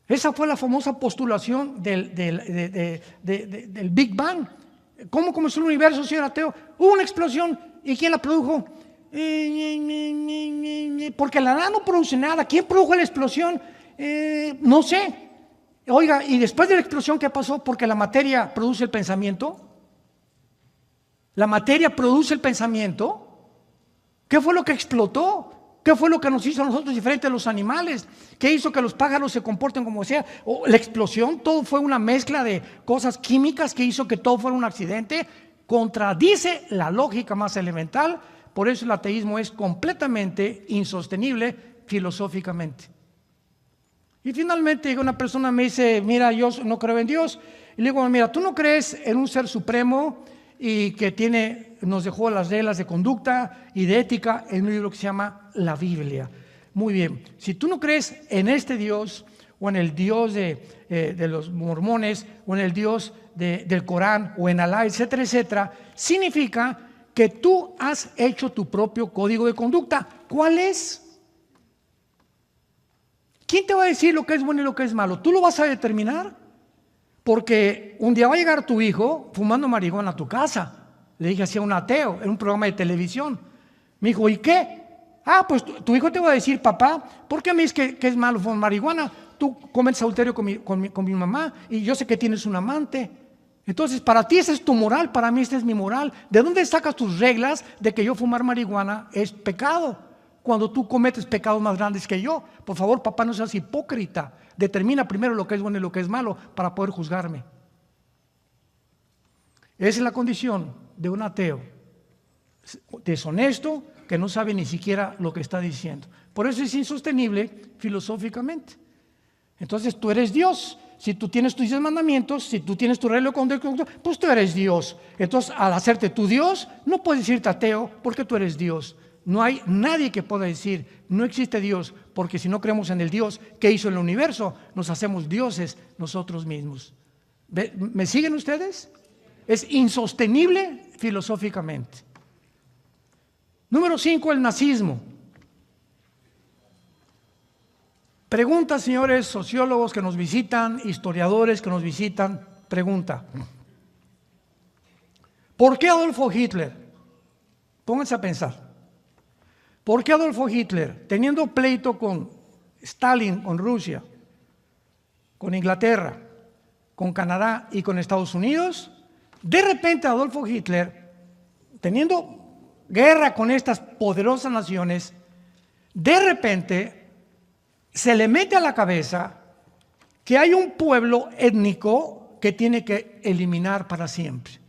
Esa fue la famosa postulación del Big Bang. ¿Cómo comenzó el universo, señor ateo? Hubo una explosión. ¿Y quién la produjo? Porque la nada no produce nada. ¿Quién produjo la explosión? No sé. Oiga, ¿y después de la explosión qué pasó? Porque la materia produce el pensamiento. La materia produce el pensamiento. ¿Qué fue lo que explotó? ¿Qué fue lo que nos hizo a nosotros diferentes de los animales? ¿Qué hizo que los pájaros se comporten como sea? ¿O la explosión? Todo fue una mezcla de cosas químicas que hizo que todo fuera un accidente. Contradice la lógica más elemental. Por eso el ateísmo es completamente insostenible filosóficamente. Y finalmente una persona me dice, mira, yo no creo en Dios. Y le digo, mira, tú no crees en un ser supremo y que nos dejó las reglas de conducta y de ética en un libro que se llama la Biblia. Muy bien, si tú no crees en este Dios o en el Dios de los mormones o en el Dios del Corán o en Alá, etcétera, etcétera, significa que tú has hecho tu propio código de conducta. ¿Cuál es? ¿Quién te va a decir lo que es bueno y lo que es malo? ¿Tú lo vas a determinar? Porque un día va a llegar tu hijo fumando marihuana a tu casa. Le dije así a un ateo en un programa de televisión. Me dijo, ¿y qué? Pues tu hijo te va a decir, papá, ¿por qué me dices que es malo fumar marihuana? Tú cometes adulterio con mi mamá y yo sé que tienes un amante. Entonces, para ti esa es tu moral, para mí esta es mi moral. ¿De dónde sacas tus reglas de que yo fumar marihuana es pecado? Cuando tú cometes pecados más grandes que yo. Por favor, papá, no seas hipócrita. Determina primero lo que es bueno y lo que es malo para poder juzgarme. Esa es la condición de un ateo deshonesto que no sabe ni siquiera lo que está diciendo. Por eso es insostenible filosóficamente. Entonces tú eres Dios. Si tú tienes tus 10 mandamientos, si tú tienes tu regla de conducta, pues tú eres Dios. Entonces, al hacerte tu Dios, no puedes decirte ateo porque tú eres Dios. No hay nadie que pueda decir, no existe Dios, porque si no creemos en el Dios que hizo el universo, nos hacemos dioses nosotros mismos. ¿Me siguen ustedes? Es insostenible filosóficamente. Número 5, el nazismo. Pregunta, señores sociólogos que nos visitan, historiadores que nos visitan, pregunta. ¿Por qué Adolfo Hitler? Pónganse a pensar. ¿Por qué Adolfo Hitler, teniendo pleito con Stalin, con Rusia, con Inglaterra, con Canadá y con Estados Unidos, de repente Adolfo Hitler, teniendo guerra con estas poderosas naciones, de repente se le mete a la cabeza que hay un pueblo étnico que tiene que eliminar para siempre?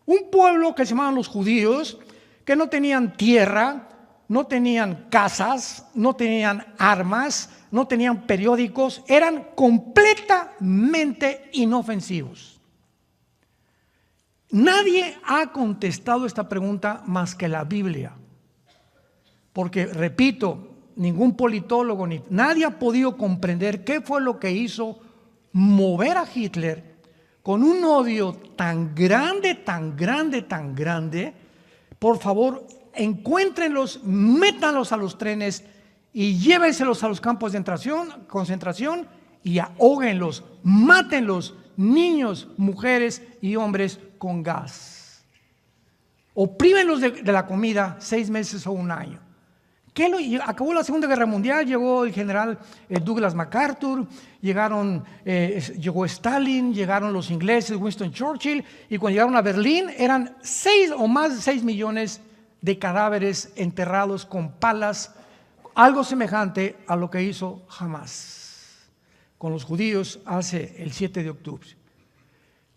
Un pueblo que se llamaban los judíos, que no tenían tierra, no tenían casas, no tenían armas, no tenían periódicos, eran completamente inofensivos. Nadie ha contestado esta pregunta más que la Biblia. Porque, repito, ningún politólogo, nadie ha podido comprender qué fue lo que hizo mover a Hitler con un odio tan grande, tan grande, tan grande. Por favor, encuéntrenlos, métanlos a los trenes y llévenselos a los campos de concentración y ahóguenlos, mátenlos, niños, mujeres y hombres con gas. Oprímenlos de la comida 6 meses o 1 año. Acabó la Segunda Guerra Mundial, llegó el general Douglas MacArthur, llegó Stalin, llegaron los ingleses, Winston Churchill, y cuando llegaron a Berlín eran 6 o más de 6 millones de cadáveres enterrados con palas, algo semejante a lo que hizo Hamás con los judíos hace el 7 de octubre.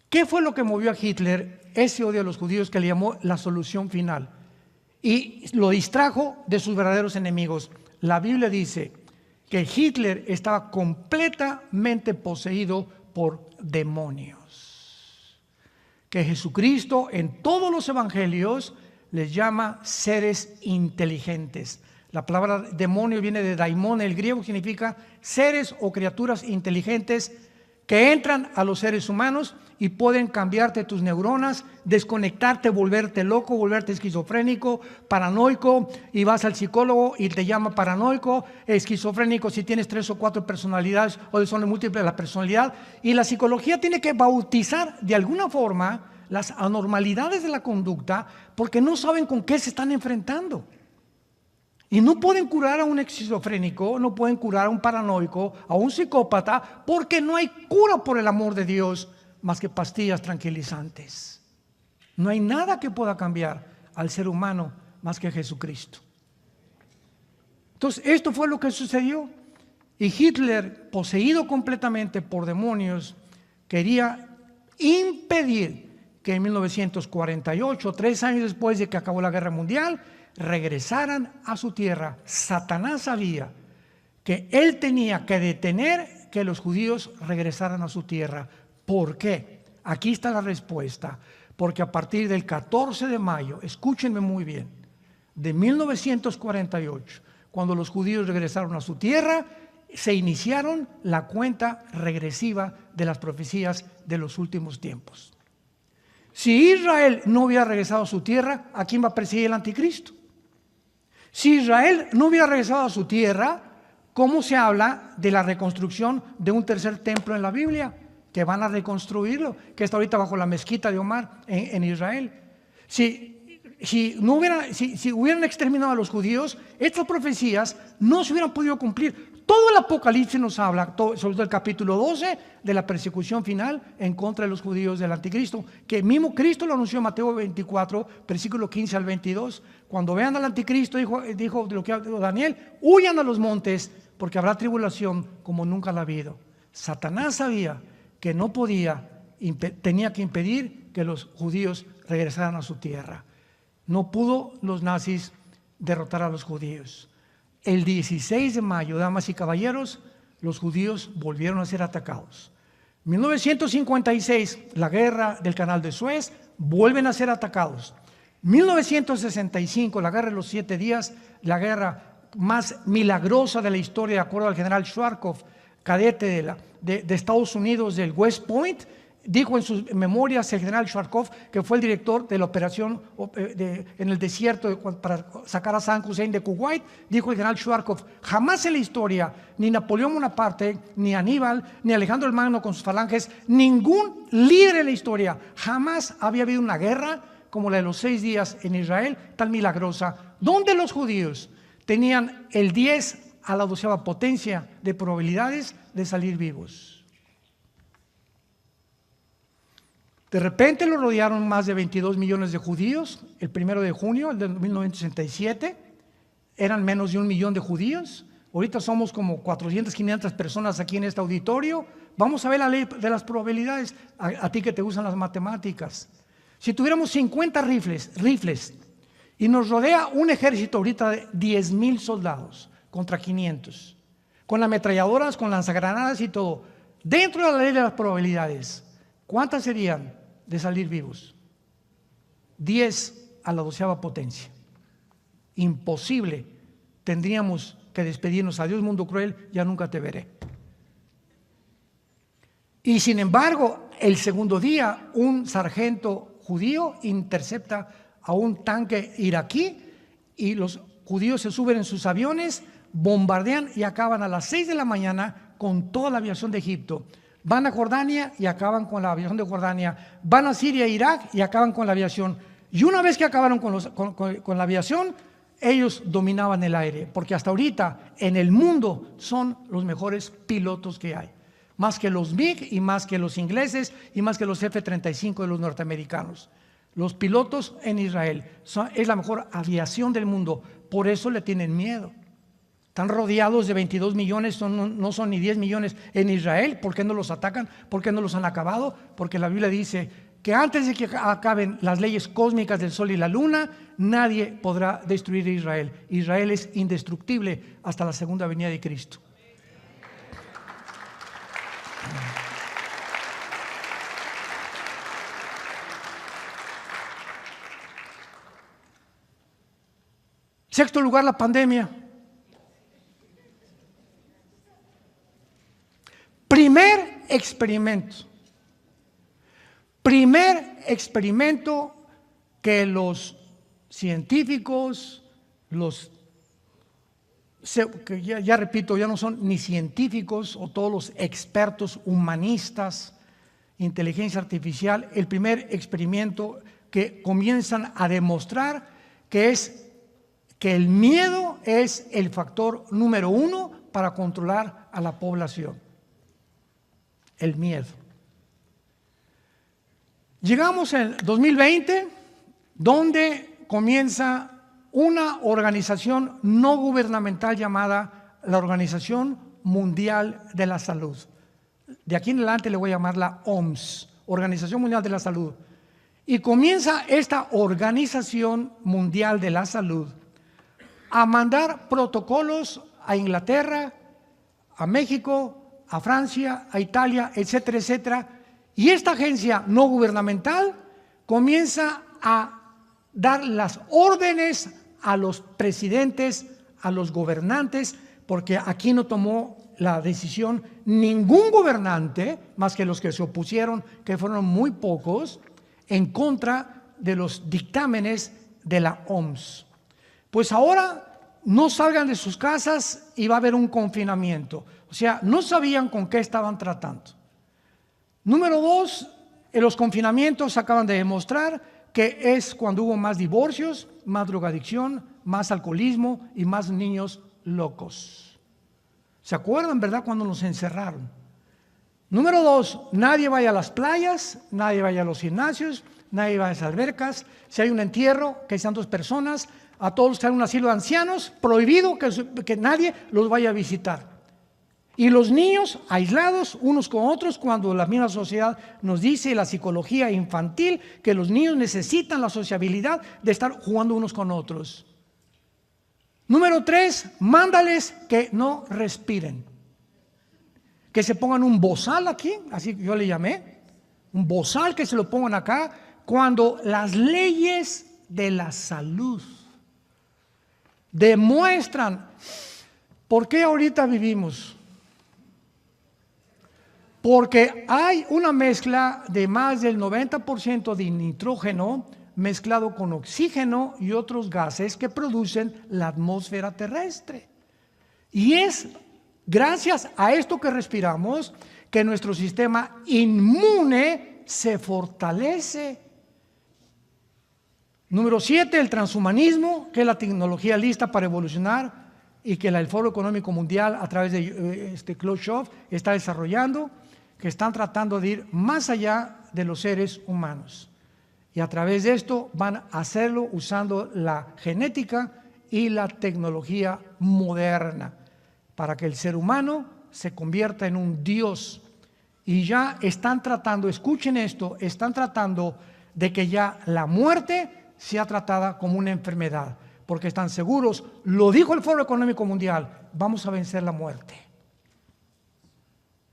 ¿Qué fue lo que movió a Hitler? Ese odio a los judíos que le llamó la solución final. Y lo distrajo de sus verdaderos enemigos. La Biblia dice que Hitler estaba completamente poseído por demonios. Que Jesucristo en todos los evangelios les llama seres inteligentes. La palabra demonio viene de daimon, el griego significa seres o criaturas inteligentes que entran a los seres humanos y pueden cambiarte tus neuronas, desconectarte, volverte loco, volverte esquizofrénico, paranoico, y vas al psicólogo y te llama paranoico, esquizofrénico si tienes 3 o 4 personalidades o son múltiples la personalidad. Y la psicología tiene que bautizar de alguna forma las anormalidades de la conducta porque no saben con qué se están enfrentando. Y no pueden curar a un esquizofrénico, no pueden curar a un paranoico, a un psicópata, porque no hay cura por el amor de Dios más que pastillas tranquilizantes. No hay nada que pueda cambiar al ser humano más que Jesucristo. Entonces, esto fue lo que sucedió. Y Hitler, poseído completamente por demonios, quería impedir que en 1948, 3 años después de que acabó la Guerra Mundial, regresaran a su tierra. Satanás sabía que él tenía que detener que los judíos regresaran a su tierra. ¿Por qué? Aquí está la respuesta. Porque a partir del 14 de mayo, escúchenme muy bien, de 1948, cuando los judíos regresaron a su tierra, se iniciaron la cuenta regresiva de las profecías de los últimos tiempos. Si Israel no hubiera regresado a su tierra, ¿a quién va a perseguir el anticristo? Si Israel no hubiera regresado a su tierra, ¿cómo se habla de la reconstrucción de un tercer templo en la Biblia? Que van a reconstruirlo, que está ahorita bajo la mezquita de Omar en Israel. Si hubieran exterminado a los judíos, estas profecías no se hubieran podido cumplir. Todo el Apocalipsis nos habla, sobre todo el capítulo 12, de la persecución final en contra de los judíos del anticristo, que mismo Cristo lo anunció en Mateo 24, versículo 15 al 22. Cuando vean al anticristo, dijo de lo que habló Daniel, huyan a los montes, porque habrá tribulación como nunca la ha habido. Satanás sabía que no podía, tenía que impedir que los judíos regresaran a su tierra. No pudo los nazis derrotar a los judíos. El 16 de mayo, damas y caballeros, los judíos volvieron a ser atacados. 1956, la guerra del Canal de Suez, vuelven a ser atacados. 1965, la guerra de los 7 días, la guerra más milagrosa de la historia, de acuerdo al general Schwarzkopf, cadete de Estados Unidos del West Point. Dijo en sus memorias el general Schwarzkopf, que fue el director de la operación en el desierto para sacar a Saddam Hussein de Kuwait. Dijo el general Schwarzkopf: jamás en la historia, ni Napoleón Bonaparte, ni Aníbal, ni Alejandro el Magno con sus falanges, ningún líder en la historia, jamás había habido una guerra como la de los 6 días en Israel, tan milagrosa, donde los judíos tenían el 10 a la 12ª potencia de probabilidades de salir vivos. De repente lo rodearon más de 22 millones de judíos. El 1 de junio de 1967 eran menos de 1 millón de judíos. Ahorita somos como 400, 500 personas aquí en este auditorio. Vamos a ver la ley de las probabilidades, a ti que te gustan las matemáticas. Si tuviéramos 50 rifles y nos rodea un ejército ahorita de 10,000 soldados contra 500, con ametralladoras, con lanzagranadas y todo, dentro de la ley de las probabilidades, ¿cuántas serían de salir vivos? 10 a la 12ª potencia. Imposible. Tendríamos que despedirnos. Adiós, mundo cruel, ya nunca te veré. Y sin embargo, el segundo día, un sargento judío intercepta a un tanque iraquí y los judíos se suben en sus aviones, bombardean y acaban a las 6 de la mañana con toda la aviación de Egipto. Van a Jordania y acaban con la aviación de Jordania. Van a Siria e Irak y acaban con la aviación. Y una vez que acabaron con la aviación, ellos dominaban el aire, porque hasta ahorita en el mundo son los mejores pilotos que hay. Más que los MiG y más que los ingleses y más que los F-35 de los norteamericanos. Los pilotos en Israel es la mejor aviación del mundo, por eso le tienen miedo. Están rodeados de 22 millones, no son ni 10 millones en Israel. ¿Por qué no los atacan? ¿Por qué no los han acabado? Porque la Biblia dice que antes de que acaben las leyes cósmicas del sol y la luna, nadie podrá destruir a Israel. Israel es indestructible hasta la segunda venida de Cristo. Sexto lugar, la pandemia. Primer experimento que los científicos, que ya repito, ya no son ni científicos o todos los expertos humanistas, inteligencia artificial, el primer experimento que comienzan a demostrar que es que el miedo es el factor número 1 para controlar a la población. El miedo. Llegamos en 2020, donde comienza una organización no gubernamental llamada la Organización Mundial de la Salud. De aquí en adelante le voy a llamar la OMS, Organización Mundial de la Salud. Y comienza esta Organización Mundial de la Salud a mandar protocolos a Inglaterra, a México, a Francia, a Italia, etcétera, etcétera. Y esta agencia no gubernamental comienza a dar las órdenes a los presidentes, a los gobernantes, porque aquí no tomó la decisión ningún gobernante, más que los que se opusieron, que fueron muy pocos, en contra de los dictámenes de la OMS. Pues ahora no salgan de sus casas y va a haber un confinamiento. O sea, no sabían con qué estaban tratando. Número 2, en los confinamientos acaban de demostrar que es cuando hubo más divorcios, más drogadicción, más alcoholismo y más niños locos. ¿Se acuerdan, verdad, cuando nos encerraron? Número 2, nadie vaya a las playas, nadie vaya a los gimnasios, nadie vaya a las albercas. Si hay un entierro, que sean 2 personas, a todos los que hay un asilo de ancianos, prohibido que nadie los vaya a visitar. Y los niños aislados unos con otros, cuando la misma sociedad nos dice, la psicología infantil, que los niños necesitan la sociabilidad de estar jugando unos con otros. Número 3, mándales que no respiren. Que se pongan un bozal aquí, así que yo le llamé, un bozal que se lo pongan acá, cuando las leyes de la salud demuestran por qué ahorita vivimos. Porque hay una mezcla de más del 90% de nitrógeno mezclado con oxígeno y otros gases que producen la atmósfera terrestre. Y es gracias a esto que respiramos que nuestro sistema inmune se fortalece. Número 7, el transhumanismo, que es la tecnología lista para evolucionar y que el Foro Económico Mundial a través de Klaus Schwab está desarrollando, que están tratando de ir más allá de los seres humanos. Y a través de esto van a hacerlo usando la genética y la tecnología moderna, para que el ser humano se convierta en un Dios. Y ya están tratando, escuchen esto, están tratando de que ya la muerte sea tratada como una enfermedad, porque están seguros, lo dijo el Foro Económico Mundial, vamos a vencer la muerte.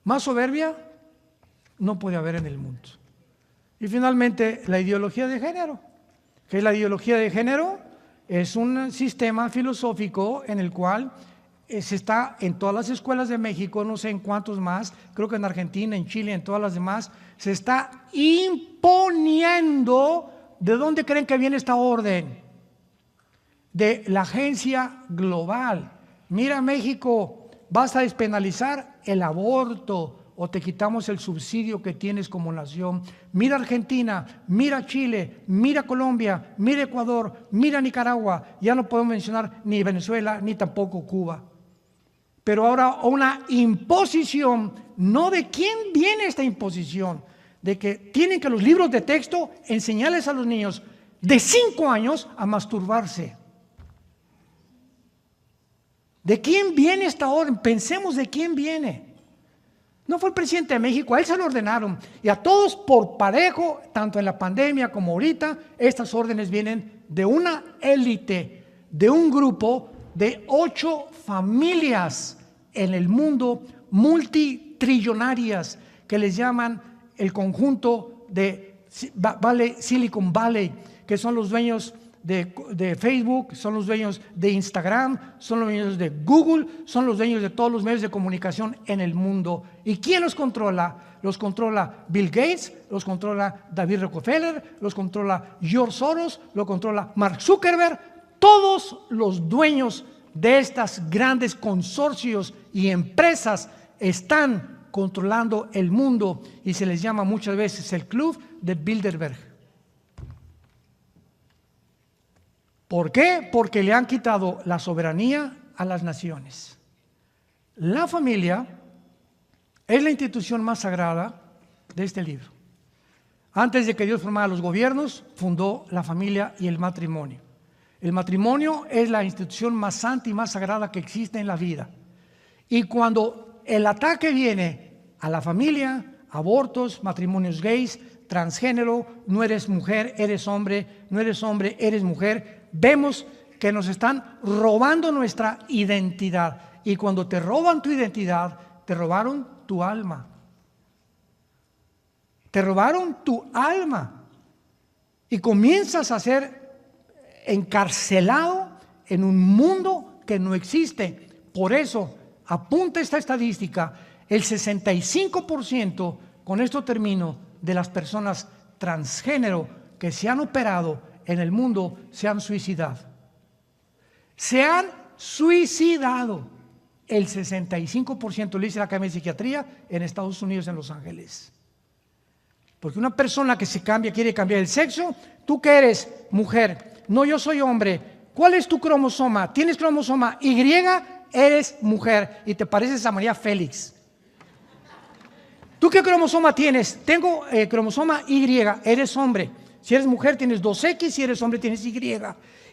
Más soberbia no puede haber en el mundo. Y finalmente, la ideología de género. ¿Qué es la ideología de género? Es un sistema filosófico en el cual se está en todas las escuelas de México, no sé en cuántos más, creo que en Argentina, en Chile, en todas las demás, se está imponiendo. ¿De dónde creen que viene esta orden? De la agencia global. Mira, México, vas a despenalizar el aborto o te quitamos el subsidio que tienes como nación. Mira Argentina, mira Chile, mira Colombia, mira Ecuador, mira Nicaragua. Ya no podemos mencionar ni Venezuela ni tampoco Cuba. Pero ahora una imposición, no de quién viene esta imposición, de que tienen que los libros de texto enseñarles a los niños de 5 años a masturbarse. ¿De quién viene esta orden? Pensemos de quién viene. No fue el presidente de México, a él se lo ordenaron. Y a todos por parejo, tanto en la pandemia como ahorita, estas órdenes vienen de una élite, de un grupo de 8 familias en el mundo multitrillonarias que les llaman el conjunto de Silicon Valley, que son los dueños de Facebook, son los dueños de Instagram, son los dueños de Google, son los dueños de todos los medios de comunicación en el mundo. ¿Y quién los controla? Los controla Bill Gates, los controla David Rockefeller, los controla George Soros, lo controla Mark Zuckerberg. Todos los dueños de estas grandes consorcios y empresas están controlando el mundo y se les llama muchas veces el Club de Bilderberg. ¿Por qué? Porque le han quitado la soberanía a las naciones. La familia es la institución más sagrada de este libro. Antes de que Dios formara los gobiernos, fundó la familia y el matrimonio. El matrimonio es la institución más santa y más sagrada que existe en la vida. Y cuando el ataque viene a la familia, abortos, matrimonios gays, transgénero, no eres mujer, eres hombre, no eres hombre, eres mujer, vemos que nos están robando nuestra identidad. Y cuando te roban tu identidad, te robaron tu alma. Te robaron tu alma. Y comienzas a ser encarcelado en un mundo que no existe. Por eso, apunta esta estadística, el 65%, con esto termino, de las personas transgénero que se han operado en el mundo se han suicidado. Se han suicidado. El 65% lo dice la Academia de Psiquiatría en Estados Unidos, en Los Ángeles. Porque una persona que se cambia, quiere cambiar el sexo, tú que eres mujer, no, yo soy hombre, ¿cuál es tu cromosoma? ¿Tienes cromosoma Y? Eres mujer y te pareces a María Félix. ¿Tú qué cromosoma tienes? Tengo cromosoma Y, eres hombre. Si eres mujer tienes 2X, si eres hombre tienes Y.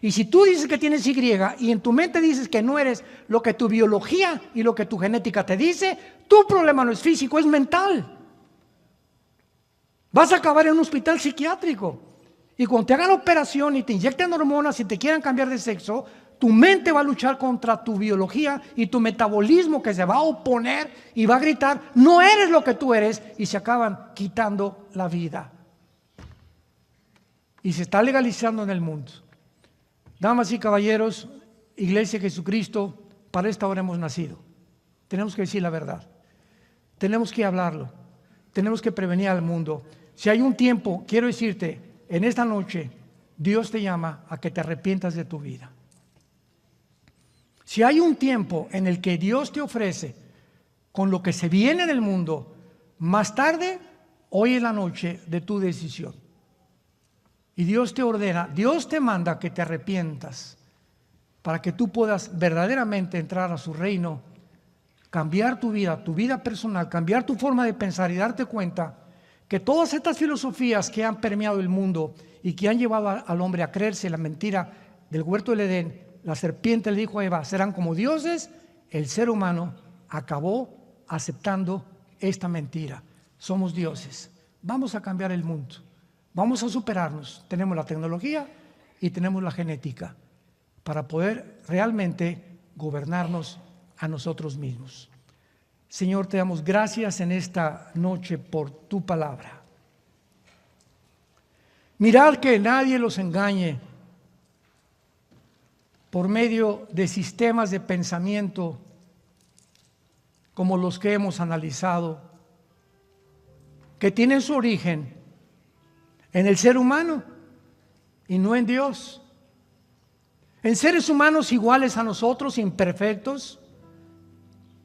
Y si tú dices que tienes Y y en tu mente dices que no eres lo que tu biología y lo que tu genética te dice, tu problema no es físico, es mental. Vas a acabar en un hospital psiquiátrico. Y cuando te hagan operación y te inyecten hormonas y te quieran cambiar de sexo, tu mente va a luchar contra tu biología y tu metabolismo que se va a oponer y va a gritar, no eres lo que tú eres, y se acaban quitando la vida. Y se está legalizando en el mundo. Damas y caballeros, Iglesia de Jesucristo, para esta hora hemos nacido. Tenemos que decir la verdad. Tenemos que hablarlo. Tenemos que prevenir al mundo. Si hay un tiempo, quiero decirte, en esta noche, Dios te llama a que te arrepientas de tu vida. Si hay un tiempo en el que Dios te ofrece con lo que se viene en el mundo, más tarde, hoy es la noche de tu decisión. Y Dios te ordena, Dios te manda que te arrepientas para que tú puedas verdaderamente entrar a su reino, cambiar tu vida personal, cambiar tu forma de pensar y darte cuenta que todas estas filosofías que han permeado el mundo y que han llevado al hombre a creerse la mentira del huerto del Edén, la serpiente le dijo a Eva, serán como dioses, el ser humano acabó aceptando esta mentira. Somos dioses. Vamos a cambiar el mundo. Vamos a superarnos. Tenemos la tecnología y tenemos la genética para poder realmente gobernarnos a nosotros mismos. Señor, te damos gracias en esta noche por tu palabra. Mirad que nadie los engañe por medio de sistemas de pensamiento como los que hemos analizado, que tienen su origen en el ser humano y no en Dios. En seres humanos iguales a nosotros, imperfectos,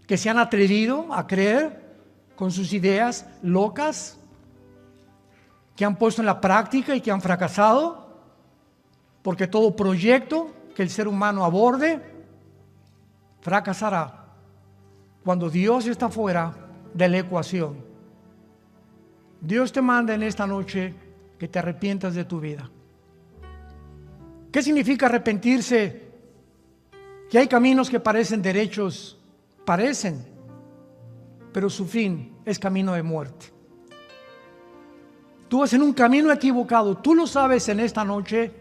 que se han atrevido a creer con sus ideas locas, que han puesto en la práctica y que han fracasado, porque todo proyecto que el ser humano aborde fracasará cuando Dios está fuera de la ecuación. Dios te manda en esta noche que te arrepientas de tu vida. ¿Qué significa arrepentirse? Que hay caminos que parecen derechos, parecen, pero su fin es camino de muerte. Tú vas en un camino equivocado, tú lo sabes en esta noche.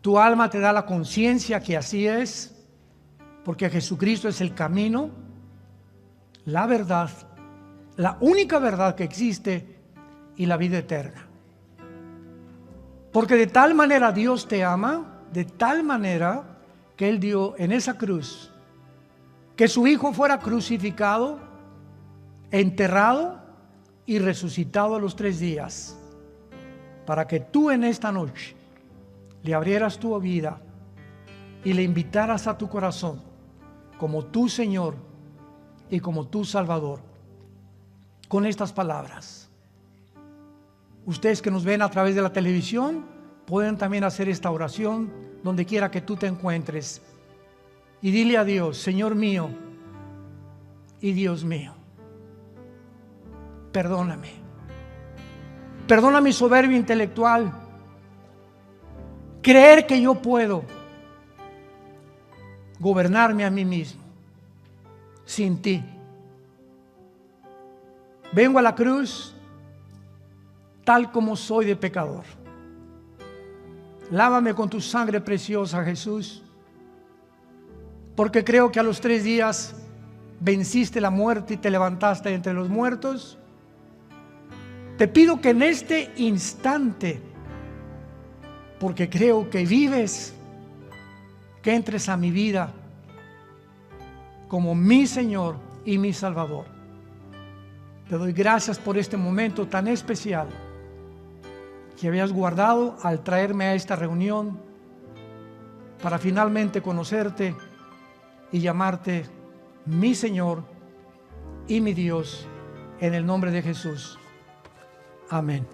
Tu alma te da la conciencia que así es, porque Jesucristo es el camino, la verdad, la única verdad que existe y la vida eterna. Porque de tal manera Dios te ama, de tal manera que Él dio en esa cruz, que su Hijo fuera crucificado, enterrado y resucitado a los 3 días, para que tú en esta noche le abrieras tu vida y le invitaras a tu corazón como tu Señor y como tu Salvador, con estas palabras. Ustedes que nos ven a través de la televisión pueden también hacer esta oración donde quiera que tú te encuentres y dile a Dios: Señor mío y Dios mío, perdóname Perdona mi soberbia intelectual. Creer que yo puedo gobernarme a mí mismo sin ti. Vengo a la cruz tal como soy de pecador. Lávame con tu sangre preciosa, Jesús, porque creo que a los 3 días venciste la muerte y te levantaste entre los muertos. Te pido que en este instante, porque creo que vives, que entres a mi vida como mi Señor y mi Salvador. Te doy gracias por este momento tan especial que habías guardado al traerme a esta reunión para finalmente conocerte y llamarte mi Señor y mi Dios, en el nombre de Jesús. Amén.